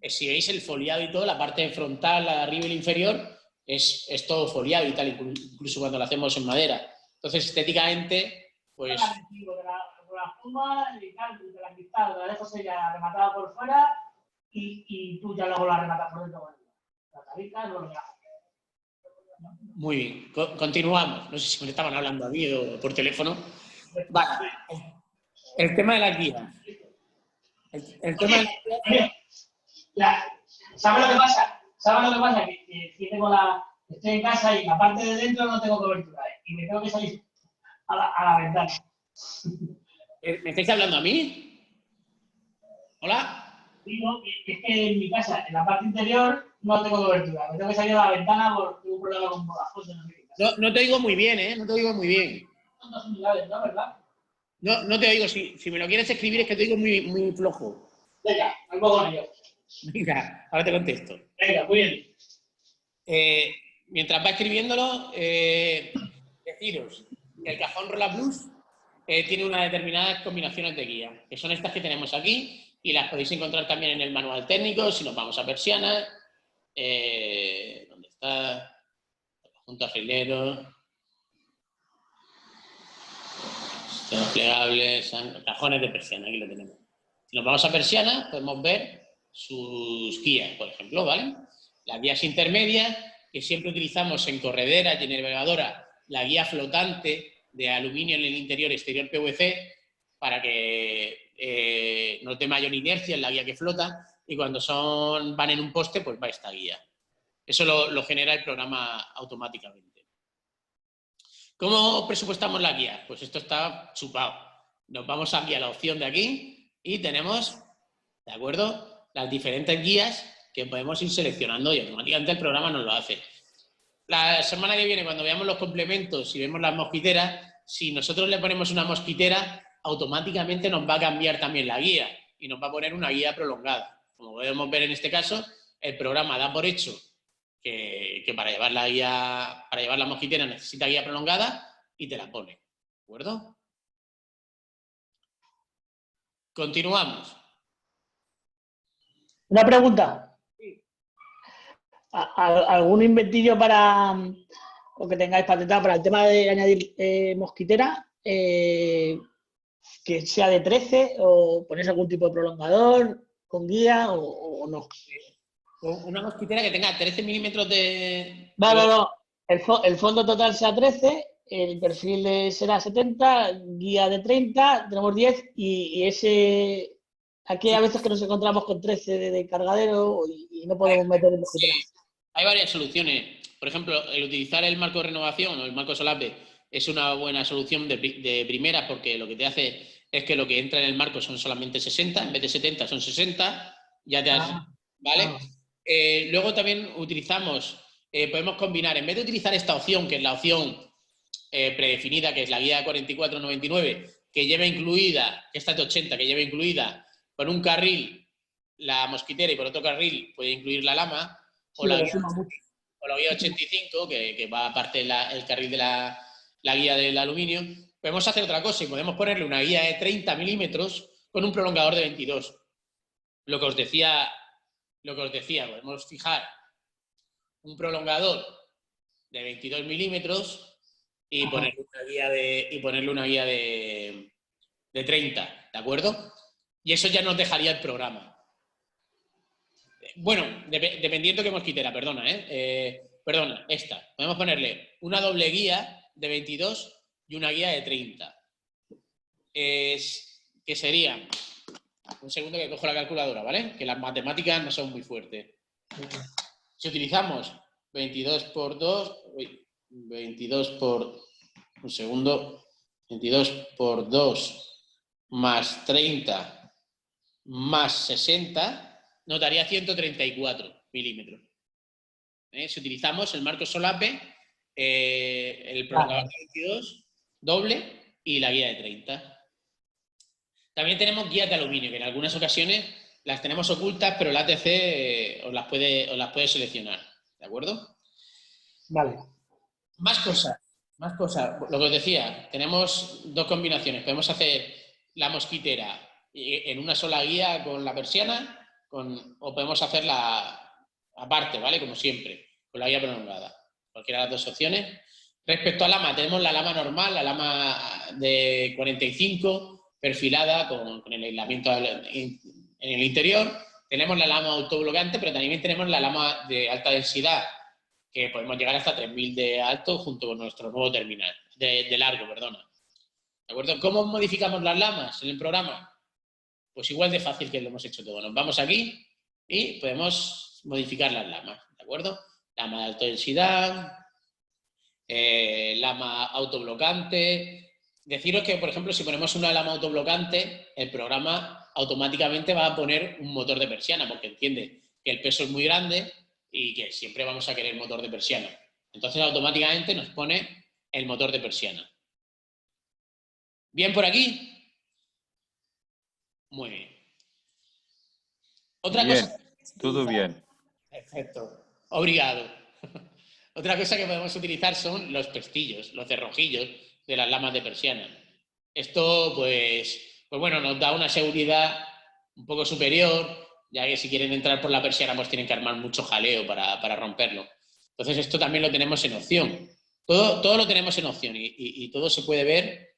Si veis el foliado y todo, la parte frontal, la de arriba y la inferior, es todo foliado y tal, incluso cuando lo hacemos en madera. Entonces, estéticamente, pues... La espuma y tal, de la cristal, la dejo ya rematada por fuera y tú ya luego la rematas por dentro. La carita, luego la... Muy bien, continuamos. No sé si me estaban hablando a mí o por teléfono. Vale. El tema de las guías. El tema de las guías. ¿Sabes lo que pasa? ¿Sabes lo que pasa? Que estoy en casa y la parte de dentro no tengo cobertura, ¿eh? Y me tengo que salir a la ventana. ¿Me estáis hablando a mí? ¿Hola? Digo, es que en mi casa, en la parte interior, no tengo cobertura. Me tengo que salir a la ventana por un problema con Vodafone. No te oigo muy bien, ¿eh? No te oigo muy bien. Son 2 unidades, ¿no? ¿Verdad? No te oigo. Si me lo quieres escribir es que te oigo muy, muy flojo. Venga, me pongo con ello. Venga, ahora te contesto. Venga, muy bien. Mientras va escribiéndolo, deciros que el cajón Rola Plus tiene unas determinadas combinaciones de guía, que son estas que tenemos aquí, y las podéis encontrar también en el manual técnico, si nos vamos a persianas, ¿dónde está? Junto a fileros, plegables, cajones de persiana, aquí lo tenemos. Si nos vamos a persiana, podemos ver sus guías, por ejemplo, ¿vale? Las guías intermedias, que siempre utilizamos en correderas y en elevadora, la guía flotante de aluminio en el interior, exterior PVC, para que no dé mayor inercia en la guía que flota, y cuando van en un poste, pues va esta guía. Eso lo genera el programa automáticamente. ¿Cómo presupuestamos la guía? Pues esto está chupado. Nos vamos aquí a la opción de aquí y tenemos, ¿de acuerdo?, las diferentes guías que podemos ir seleccionando y automáticamente el programa nos lo hace. La semana que viene, cuando veamos los complementos y vemos las mosquiteras, si nosotros le ponemos una mosquitera, automáticamente nos va a cambiar también la guía y nos va a poner una guía prolongada. Como podemos ver en este caso, el programa da por hecho que para llevar la mosquitera necesita guía prolongada y te la pone. ¿De acuerdo? Continuamos. Una pregunta. Sí. ¿Algún inventillo para o que tengáis patentado para el tema de añadir mosquitera que sea de 13 o ponéis algún tipo de prolongador con guía o no? Una mosquitera que tenga 13 milímetros de... No. El fondo total sea 13, el perfil será 70, guía de 30, tenemos 10 y ese... Aquí hay a veces que nos encontramos con 13 de cargadero y no podemos meter en mosquitera. Sí. Hay varias soluciones. Por ejemplo, el utilizar el marco de renovación o el marco solape es una buena solución de primera porque lo que te hace es que lo que entra en el marco son solamente 60, en vez de 70 son 60, ya te has... ¿Vale? Luego también utilizamos, podemos combinar, en vez de utilizar esta opción, que es la opción predefinida, que es la guía 4499, que lleva incluida, que esta es de 80, que lleva incluida por un carril la mosquitera y por otro carril puede incluir la lama, o la guía 85, que va aparte el carril de la guía del aluminio. Podemos hacer otra cosa y podemos ponerle una guía de 30 milímetros con un prolongador de 22. Lo que os decía, podemos fijar un prolongador de 22 milímetros y ponerle una guía de 30, ¿de acuerdo? Y eso ya nos dejaría el programa. Bueno, dependiendo qué mosquitera, perdona, perdona, esta. Podemos ponerle una doble guía de 22 y una guía de 30. Que serían... Un segundo que cojo la calculadora, ¿vale? Que las matemáticas no son muy fuertes. Si utilizamos 22 por 2... 22 por... Un segundo. 22 por 2 más 30 más 60... nos daría 134 milímetros. Si utilizamos el marco solape, el prolongador de 22, doble, y la guía de 30. También tenemos guías de aluminio, que en algunas ocasiones las tenemos ocultas, pero el ATC os las puede seleccionar. ¿De acuerdo? Vale. Más cosas. Lo que os decía, tenemos dos combinaciones. Podemos hacer la mosquitera en una sola guía con la persiana, o podemos hacerla aparte, ¿vale? Como siempre, con la guía prolongada. Cualquiera de las dos opciones. Respecto a lama, tenemos la lama normal, la lama de 45, perfilada con el aislamiento en el interior. Tenemos la lama autobloqueante, pero también tenemos la lama de alta densidad, que podemos llegar hasta 3000 de alto junto con nuestro nuevo terminal, de largo, perdona. ¿De acuerdo? ¿Cómo modificamos las lamas en el programa? Pues igual de fácil que lo hemos hecho todo. Nos vamos aquí y podemos modificar las lamas, ¿de acuerdo? Lama de alta densidad, lama autoblocante. Deciros que, por ejemplo, si ponemos una lama autoblocante, el programa automáticamente va a poner un motor de persiana, porque entiende que el peso es muy grande y que siempre vamos a querer motor de persiana. Entonces, automáticamente nos pone el motor de persiana. ¿Bien por aquí? Muy bien. Otra Bien, cosa... todo bien. Perfecto. Obrigado. Otra cosa que podemos utilizar son los pestillos, los cerrojillos de las lamas de persiana. Esto, pues bueno, nos da una seguridad un poco superior, ya que si quieren entrar por la persiana, pues tienen que armar mucho jaleo para romperlo. Entonces, esto también lo tenemos en opción. Todo lo tenemos en opción y todo se puede ver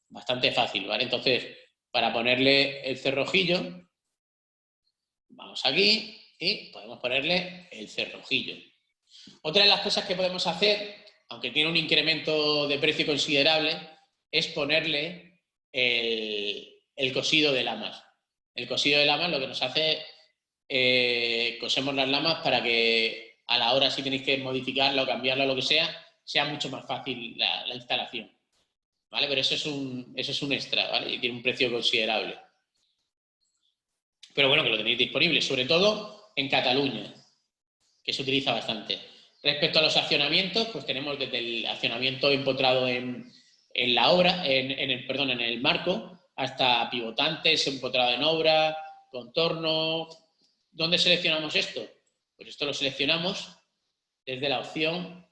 bastante fácil, ¿vale? Entonces, para ponerle el cerrojillo, vamos aquí y podemos ponerle el cerrojillo. Otra de las cosas que podemos hacer, aunque tiene un incremento de precio considerable, es ponerle el cosido de lamas. El cosido de lamas lo que nos hace, cosemos las lamas para que a la hora, si tenéis que modificarla o cambiarla o lo que sea mucho más fácil la instalación. ¿Vale? Pero eso es un extra, ¿vale? Y tiene un precio considerable. Pero bueno, que lo tenéis disponible, sobre todo en Cataluña, que se utiliza bastante. Respecto a los accionamientos, pues tenemos desde el accionamiento empotrado en la obra, en el marco, hasta pivotantes, empotrado en obra, contorno. ¿Dónde seleccionamos esto? Pues esto lo seleccionamos desde la opción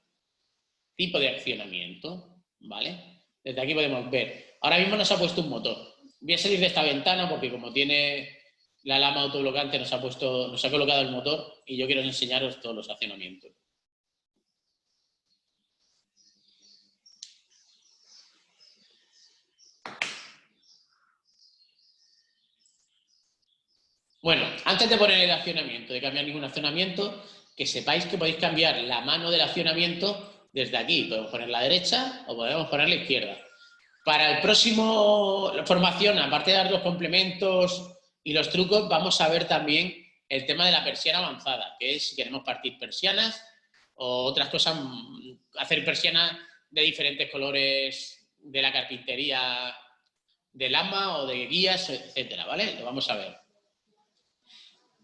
tipo de accionamiento, ¿vale? Desde aquí podemos ver. Ahora mismo nos ha puesto un motor. Voy a salir de esta ventana porque como tiene la lama autoblocante nos ha colocado el motor y yo quiero enseñaros todos los accionamientos. Bueno, antes de poner el accionamiento, de cambiar ningún accionamiento, que sepáis que podéis cambiar la mano del accionamiento desde aquí. Podemos poner la derecha o podemos poner la izquierda. Para el próximo formación, aparte de dar los complementos y los trucos, vamos a ver también el tema de la persiana avanzada, que es si queremos partir persianas o otras cosas, hacer persianas de diferentes colores de la carpintería de lama o de guías, etcétera, ¿vale? Lo vamos a ver.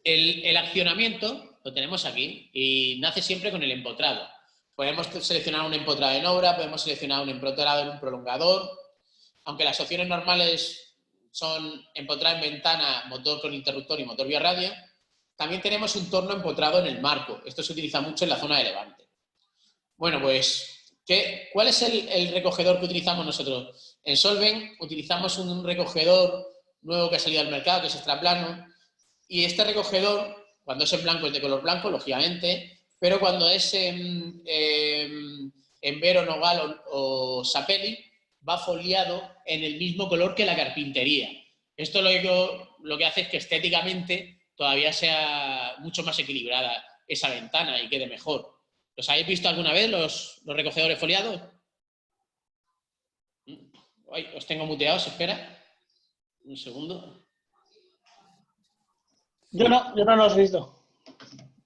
El accionamiento lo tenemos aquí y nace siempre con el empotrado. Podemos seleccionar un empotrado en obra, podemos seleccionar un empotrado en un prolongador. Aunque las opciones normales son empotrado en ventana, motor con interruptor y motor vía radio, también tenemos un torno empotrado en el marco. Esto se utiliza mucho en la zona de Levante. Bueno, pues, ¿cuál es el recogedor que utilizamos nosotros? En Solvent utilizamos un recogedor nuevo que ha salido al mercado, que es extraplano, y este recogedor, cuando es en blanco, es de color blanco, lógicamente, pero cuando es en Vero, Nogal o Sapelli, va foliado en el mismo color que la carpintería. Esto lo que hace es que estéticamente todavía sea mucho más equilibrada esa ventana y quede mejor. ¿Los habéis visto alguna vez, los recogedores foliados? Ay, os tengo muteados, espera. Un segundo. Yo no los he visto.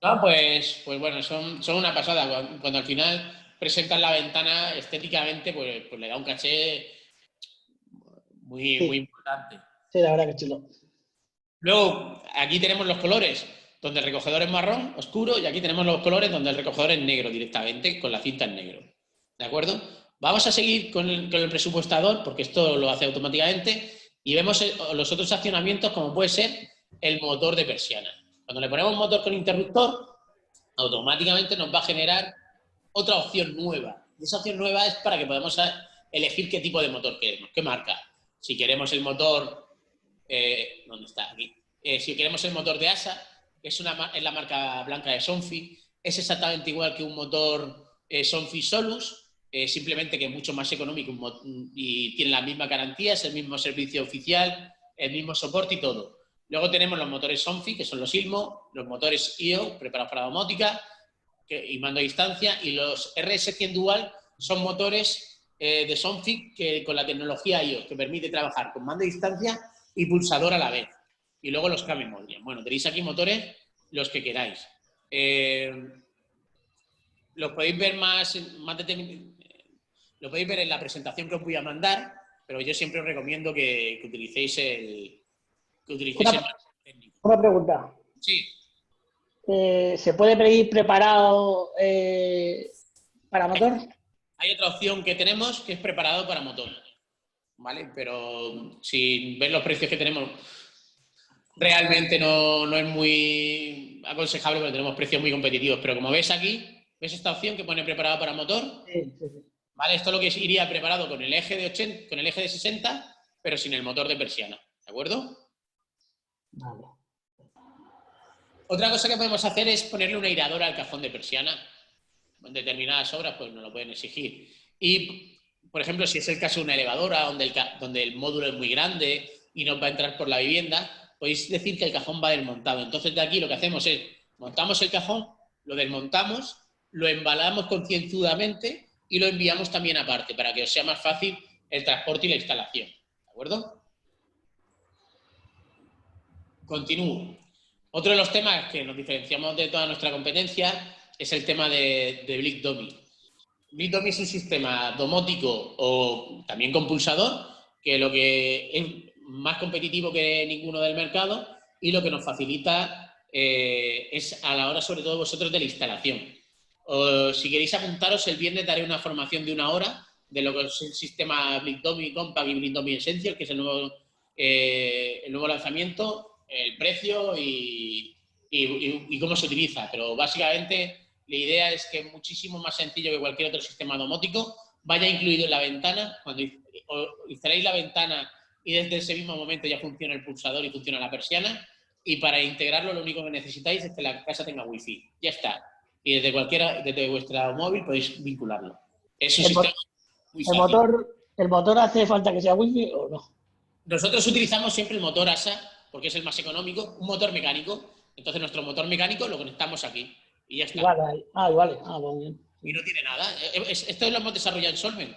No, pues bueno, son una pasada. Cuando al final presentan la ventana estéticamente, pues le da un caché muy, Sí. muy importante. Sí, la verdad que chulo. Luego, aquí tenemos los colores, donde el recogedor es marrón, oscuro, y aquí tenemos los colores donde el recogedor es negro directamente, con la cinta en negro. ¿De acuerdo? Vamos a seguir con el presupuestador, porque esto lo hace automáticamente, y vemos los otros accionamientos, como puede ser el motor de persiana. Cuando le ponemos motor con interruptor, automáticamente nos va a generar otra opción nueva. Y esa opción nueva es para que podamos elegir qué tipo de motor queremos, qué marca. Si queremos el motor... ¿dónde está? Aquí. Si queremos el motor de ASA, es la marca blanca de Sonfi, es exactamente igual que un motor Sonfi Solus, simplemente que es mucho más económico y tiene las mismas garantías, el mismo servicio oficial, el mismo soporte y todo. Luego tenemos los motores Sonfi, que son los Ilmo, los motores IO, preparados para la domótica y mando a distancia, y los RS100 Dual son motores de Somfy con la tecnología iOS, que permite trabajar con mando a distancia y pulsador a la vez. Y luego los cambios Modrian. Bueno, tenéis aquí motores los que queráis. Los podéis ver lo podéis ver en la presentación que os voy a mandar, pero yo siempre os recomiendo que utilicéis el técnico. Una pregunta. Sí. ¿Se puede pedir preparado para motor? Hay otra opción que tenemos que es preparado para motor, ¿vale? Pero si ves los precios que tenemos, realmente no es muy aconsejable porque tenemos precios muy competitivos. Pero como ves aquí, ¿ves esta opción que pone preparado para motor? Sí. ¿Vale? Esto es lo que iría preparado con el eje de 80, con el eje de 60, pero sin el motor de persiana, ¿de acuerdo? Vale. Otra cosa que podemos hacer es ponerle una airadora al cajón de persiana. En determinadas obras pues nos lo pueden exigir. Y, por ejemplo, si es el caso de una elevadora donde el módulo es muy grande y nos va a entrar por la vivienda, podéis decir que el cajón va desmontado. Entonces, de aquí lo que hacemos es, montamos el cajón, lo desmontamos, lo embalamos concienzudamente y lo enviamos también aparte, para que os sea más fácil el transporte y la instalación. ¿De acuerdo? Continúo. Otro de los temas que nos diferenciamos de toda nuestra competencia es el tema de Blick Dummy. Blick Dummy es un sistema domótico o también con pulsador, que lo que es más competitivo que ninguno del mercado y lo que nos facilita es a la hora, sobre todo vosotros, de la instalación. Si queréis apuntaros, el viernes daré una formación de 1 hora de lo que es el sistema Blick Dummy Compact y Blick Dummy Essential, que es el nuevo lanzamiento, el precio y cómo se utiliza. Pero básicamente la idea es que es muchísimo más sencillo que cualquier otro sistema domótico. Vaya incluido en la ventana. Cuando instaléis la ventana y desde ese mismo momento ya funciona el pulsador y funciona la persiana. Y para integrarlo lo único que necesitáis es que la casa tenga wifi. Ya está. Y desde vuestro móvil podéis vincularlo. Es un sistema muy fácil. ¿El motor hace falta que sea wifi o no? Nosotros utilizamos siempre el motor ASA porque es el más económico, un motor mecánico. Entonces nuestro motor mecánico lo conectamos aquí y ya está. Vale. Muy bien. Y no tiene nada. Esto lo hemos desarrollado en Solven.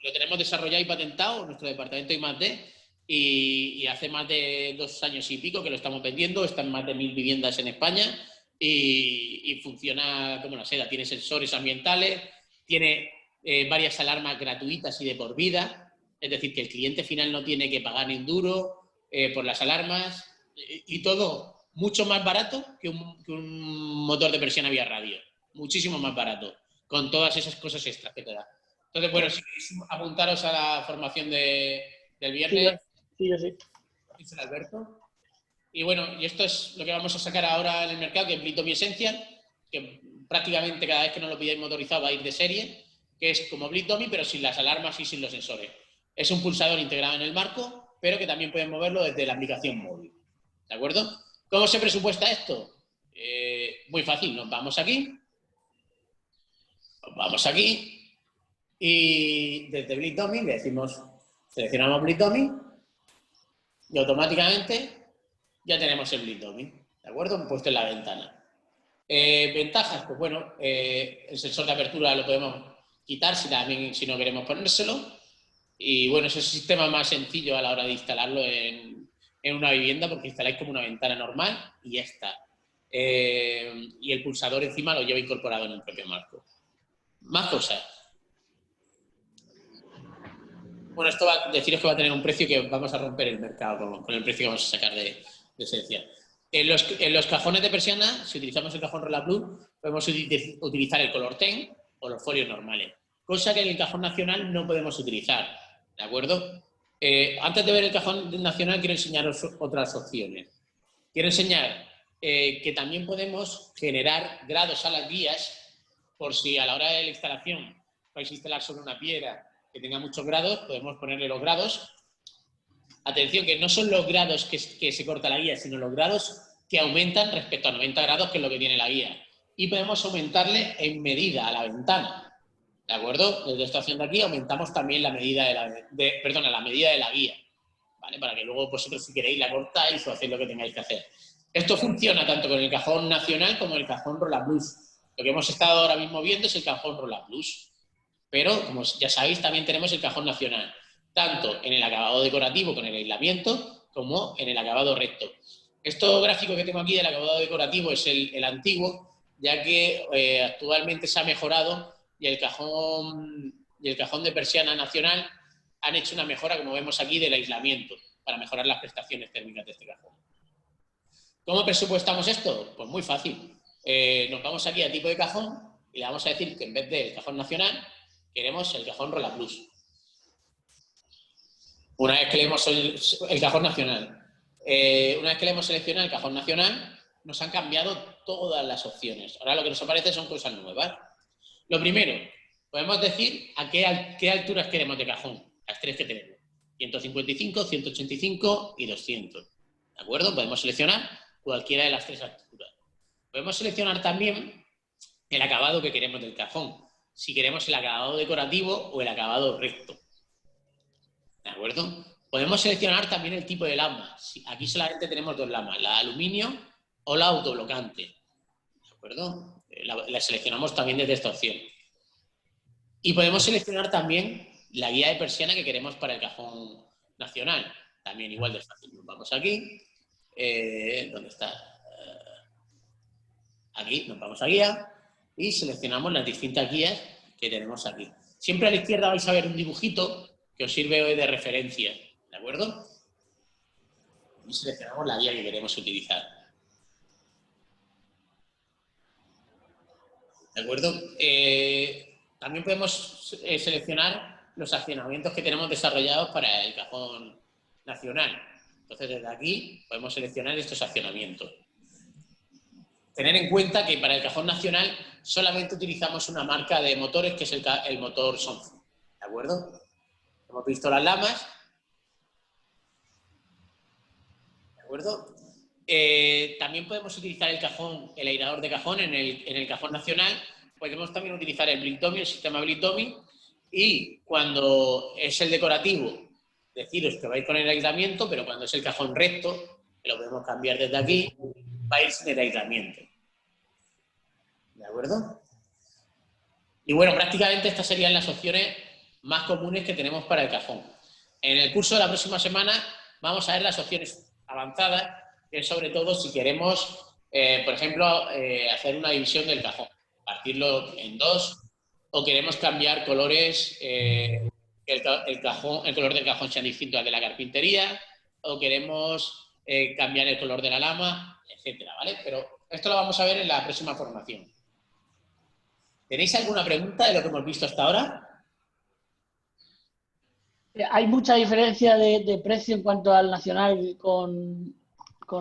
Lo tenemos desarrollado y patentado en nuestro departamento I+D y hace más de 2 años y pico que lo estamos vendiendo. Está en más de 1000 viviendas en España y funciona como la seda. Tiene sensores ambientales, tiene varias alarmas gratuitas y de por vida. Es decir, que el cliente final no tiene que pagar ni un duro por las alarmas y todo mucho más barato que un motor de persiana vía radio. Muchísimo más barato, con todas esas cosas extras que te da. Entonces, bueno, si queréis apuntaros a la formación del viernes. Sí, yo sí. Dice Alberto. Y bueno, y esto es lo que vamos a sacar ahora en el mercado, que es Blick Dummy Essential, que prácticamente cada vez que nos lo pidáis motorizado va a ir de serie, que es como Blick Dummy, pero sin las alarmas y sin los sensores. Es un pulsador integrado en el marco, pero que también pueden moverlo desde la aplicación móvil. ¿De acuerdo? ¿Cómo se presupuesta esto? Muy fácil, nos vamos aquí y desde Blick Dummy le decimos, seleccionamos Blick Dummy y automáticamente ya tenemos el Blick Dummy, ¿de acuerdo? Puesto en la ventana. Ventajas, pues bueno, el sensor de apertura lo podemos quitar si no queremos ponérselo. Y bueno, es el sistema más sencillo a la hora de instalarlo en una vivienda porque instaláis como una ventana normal y ya está. Y el pulsador encima lo lleva incorporado en el propio marco. Más cosas. Bueno, esto va a deciros que va a tener un precio que vamos a romper el mercado con el precio que vamos a sacar de esencia. En los cajones de persiana, si utilizamos el cajón Rolla Plus, podemos utilizar el color TEN o los folios normales, cosa que en el cajón nacional no podemos utilizar, ¿de acuerdo? Antes de ver el cajón nacional quiero enseñaros otras opciones. Quiero enseñar que también podemos generar grados a las guías por si a la hora de la instalación vais a instalar sobre una piedra que tenga muchos grados, podemos ponerle los grados. Atención, que no son los grados que se corta la guía, sino los grados que aumentan respecto a 90 grados, que es lo que tiene la guía. Y podemos aumentarle en medida a la ventana, ¿de acuerdo? Desde esta opción de aquí aumentamos también la medida la medida de la guía, ¿vale? Para que luego vosotros, si queréis, la cortáis o hacéis lo que tengáis que hacer. Esto funciona tanto con el cajón nacional como el cajón Rolla Plus. Lo que hemos estado ahora mismo viendo es el cajón Rolla Plus. Pero, como ya sabéis, también tenemos el cajón nacional, tanto en el acabado decorativo con el aislamiento, como en el acabado recto. Este gráfico que tengo aquí del acabado decorativo es el antiguo, ya que actualmente se ha mejorado y el cajón de persiana nacional han hecho una mejora, como vemos aquí, del aislamiento, para mejorar las prestaciones térmicas de este cajón. ¿Cómo presupuestamos esto? Pues muy fácil. Nos vamos aquí a tipo de cajón y le vamos a decir que en vez del cajón nacional, queremos el cajón Rolla Plus. Una vez que le hemos el cajón nacional, una vez que le hemos seleccionado el cajón nacional, nos han cambiado todas las opciones. Ahora lo que nos aparece son cosas nuevas. Lo primero, podemos decir a qué alturas queremos de cajón. Las tres que tenemos. 155, 185 y 200. ¿De acuerdo? Podemos seleccionar cualquiera de las tres alturas. Podemos seleccionar también el acabado que queremos del cajón. Si queremos el acabado decorativo o el acabado recto. ¿De acuerdo? Podemos seleccionar también el tipo de lama. Aquí solamente tenemos dos lamas, la de aluminio o la autoblocante. ¿De acuerdo? La seleccionamos también desde esta opción. Y podemos seleccionar también la guía de persiana que queremos para el cajón nacional. También igual de fácil. Nos vamos aquí. ¿Dónde está? Aquí nos vamos a guía y seleccionamos las distintas guías que tenemos aquí. Siempre a la izquierda vais a ver un dibujito que os sirve hoy de referencia, ¿de acuerdo? Y seleccionamos la guía que queremos utilizar. ¿De acuerdo? También podemos seleccionar los accionamientos que tenemos desarrollados para el cajón nacional. Entonces, desde aquí podemos seleccionar estos accionamientos. Tener en cuenta que para el cajón nacional solamente utilizamos una marca de motores, que es el motor Sonfu. ¿De acuerdo? Hemos visto las lamas. ¿De acuerdo? También podemos utilizar el airador de cajón en el cajón nacional. Podemos también utilizar el Blick Dummy, el sistema Blick Dummy. Y cuando es el decorativo, deciros que vais con el aislamiento, pero cuando es el cajón recto, que lo podemos cambiar desde aquí, va a ir sin el aislamiento. ¿De acuerdo? Y bueno, prácticamente estas serían las opciones más comunes que tenemos para el cajón. En el curso de la próxima semana vamos a ver las opciones avanzadas, que es sobre todo si queremos, por ejemplo, hacer una división del cajón, partirlo en dos, o queremos cambiar colores, que el color del cajón sea distinto al de la carpintería, o queremos cambiar el color de la lama, etcétera, ¿vale? Pero esto lo vamos a ver en la próxima formación. ¿Tenéis alguna pregunta de lo que hemos visto hasta ahora? ¿Hay mucha diferencia de precio en cuanto al nacional con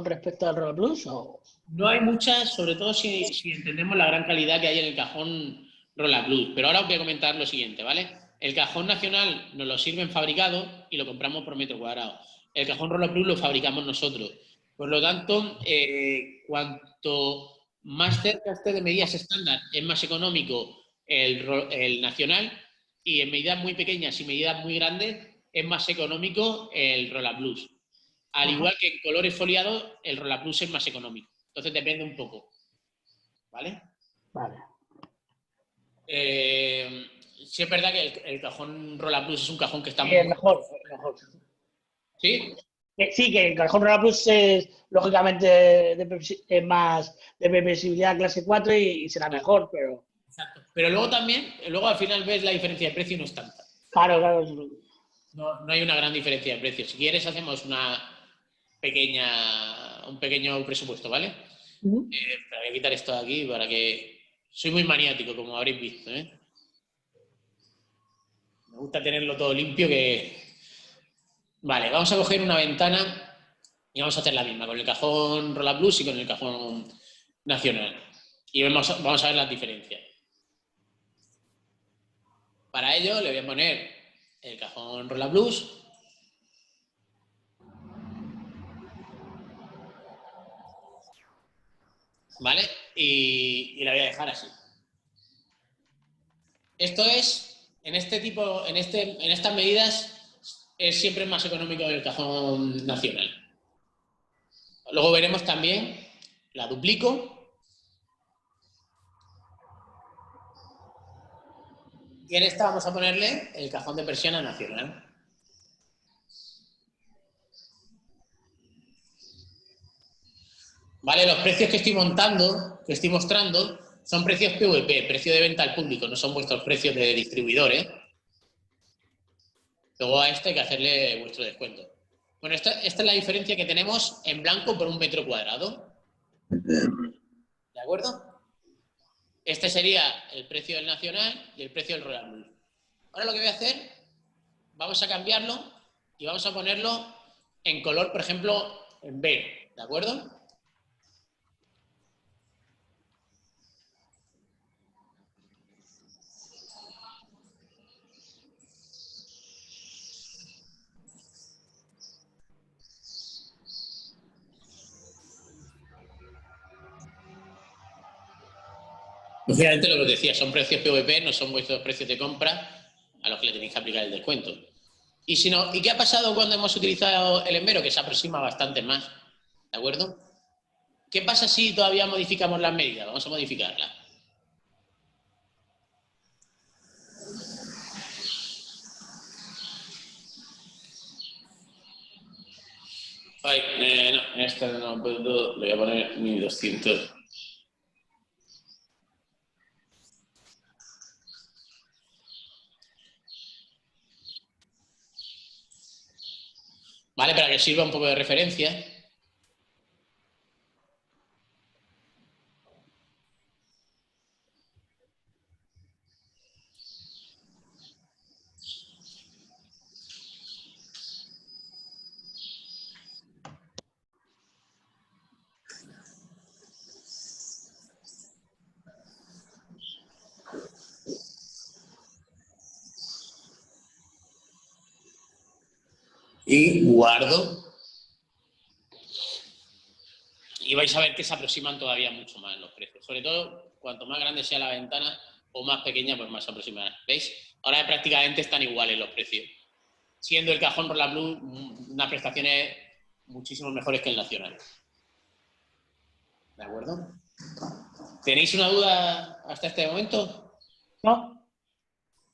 respecto al Rolla Plus? ¿O? No hay muchas, sobre todo si entendemos la gran calidad que hay en el cajón Rolla Plus. Pero ahora os voy a comentar lo siguiente, ¿vale? El cajón nacional nos lo sirven fabricado y lo compramos por metro cuadrado. El cajón Rolla Plus lo fabricamos nosotros. Por lo tanto, cuanto más cerca esté de medidas estándar, es más económico el nacional, y en medidas muy pequeñas y medidas muy grandes es más económico el Rolla Plus. Al igual que en colores foliados, el Rolla Plus es más económico. Entonces depende un poco. ¿Vale? Vale. Sí es verdad que el cajón Rolla Plus es un cajón que está Sí, es mejor. ¿Sí? Sí, que el cajón Rolla Plus es, lógicamente, es más de permisibilidad clase 4 y será mejor, pero... Exacto. Pero luego al final ves la diferencia de precio y no es tanta. Claro, claro. No hay una gran diferencia de precio. Si quieres hacemos un pequeño presupuesto, ¿vale? Pero voy a quitar esto de aquí para que... Soy muy maniático, como habréis visto, ¿eh? Me gusta tenerlo todo limpio que... Vale, vamos a coger una ventana y vamos a hacer la misma con el cajón Rolla Plus y con el cajón nacional. Y vamos a ver las diferencias. Para ello le voy a poner el cajón Rolla Plus. ¿Vale? Y la voy a dejar así. Esto es, en estas medidas, es siempre más económico que el cajón nacional. Luego veremos también, la duplico. Y en esta vamos a ponerle el cajón de persiana nacional. Vale, los precios que estoy mostrando, son precios PVP, precio de venta al público, no son vuestros precios de distribuidor, ¿eh? Luego a este hay que hacerle vuestro descuento. Bueno, esta es la diferencia que tenemos en blanco por un metro cuadrado. ¿De acuerdo? Este sería el precio del nacional y el precio del Royal Blue. Ahora lo que voy a hacer, vamos a cambiarlo y vamos a ponerlo en color, por ejemplo, en verde, ¿de acuerdo? Obviamente lo que os decía, son precios PVP, no son vuestros precios de compra a los que le tenéis que aplicar el descuento. Y si no, ¿y qué ha pasado cuando hemos utilizado el envero? Que se aproxima bastante más, ¿de acuerdo? ¿Qué pasa si todavía modificamos las medidas? Vamos a modificarlas. Ay, no, esta no puedo, le voy a poner 1200. Vale, para que sirva un poco de referencia. Y guardo. Y vais a ver que se aproximan todavía mucho más los precios. Sobre todo, cuanto más grande sea la ventana o más pequeña, pues más aproximadas. ¿Veis? Ahora prácticamente están iguales los precios. Siendo el cajón Royal Blue unas prestaciones muchísimo mejores que el nacional. ¿De acuerdo? ¿Tenéis una duda hasta este momento? No.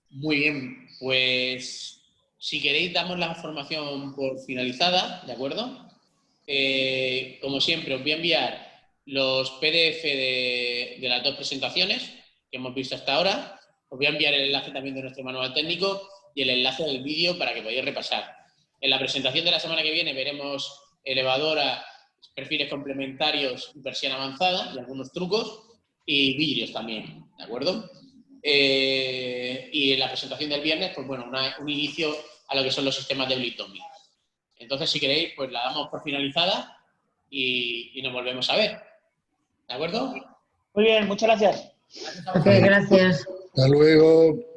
Muy bien, pues si queréis damos la formación por finalizada, ¿de acuerdo? Como siempre, os voy a enviar los PDF de las dos presentaciones que hemos visto hasta ahora. Os voy a enviar el enlace también de nuestro manual técnico y el enlace del vídeo para que podáis repasar. En la presentación de la semana que viene veremos elevadora, perfiles complementarios y persiana avanzada y algunos trucos y vidrios también, ¿de acuerdo? Y en la presentación del viernes, pues bueno, un inicio a lo que son los sistemas de Blitz-Dummy. Entonces, si queréis, pues la damos por finalizada y nos volvemos a ver. ¿De acuerdo? Muy bien, muchas gracias. Ok, gracias. Hasta luego.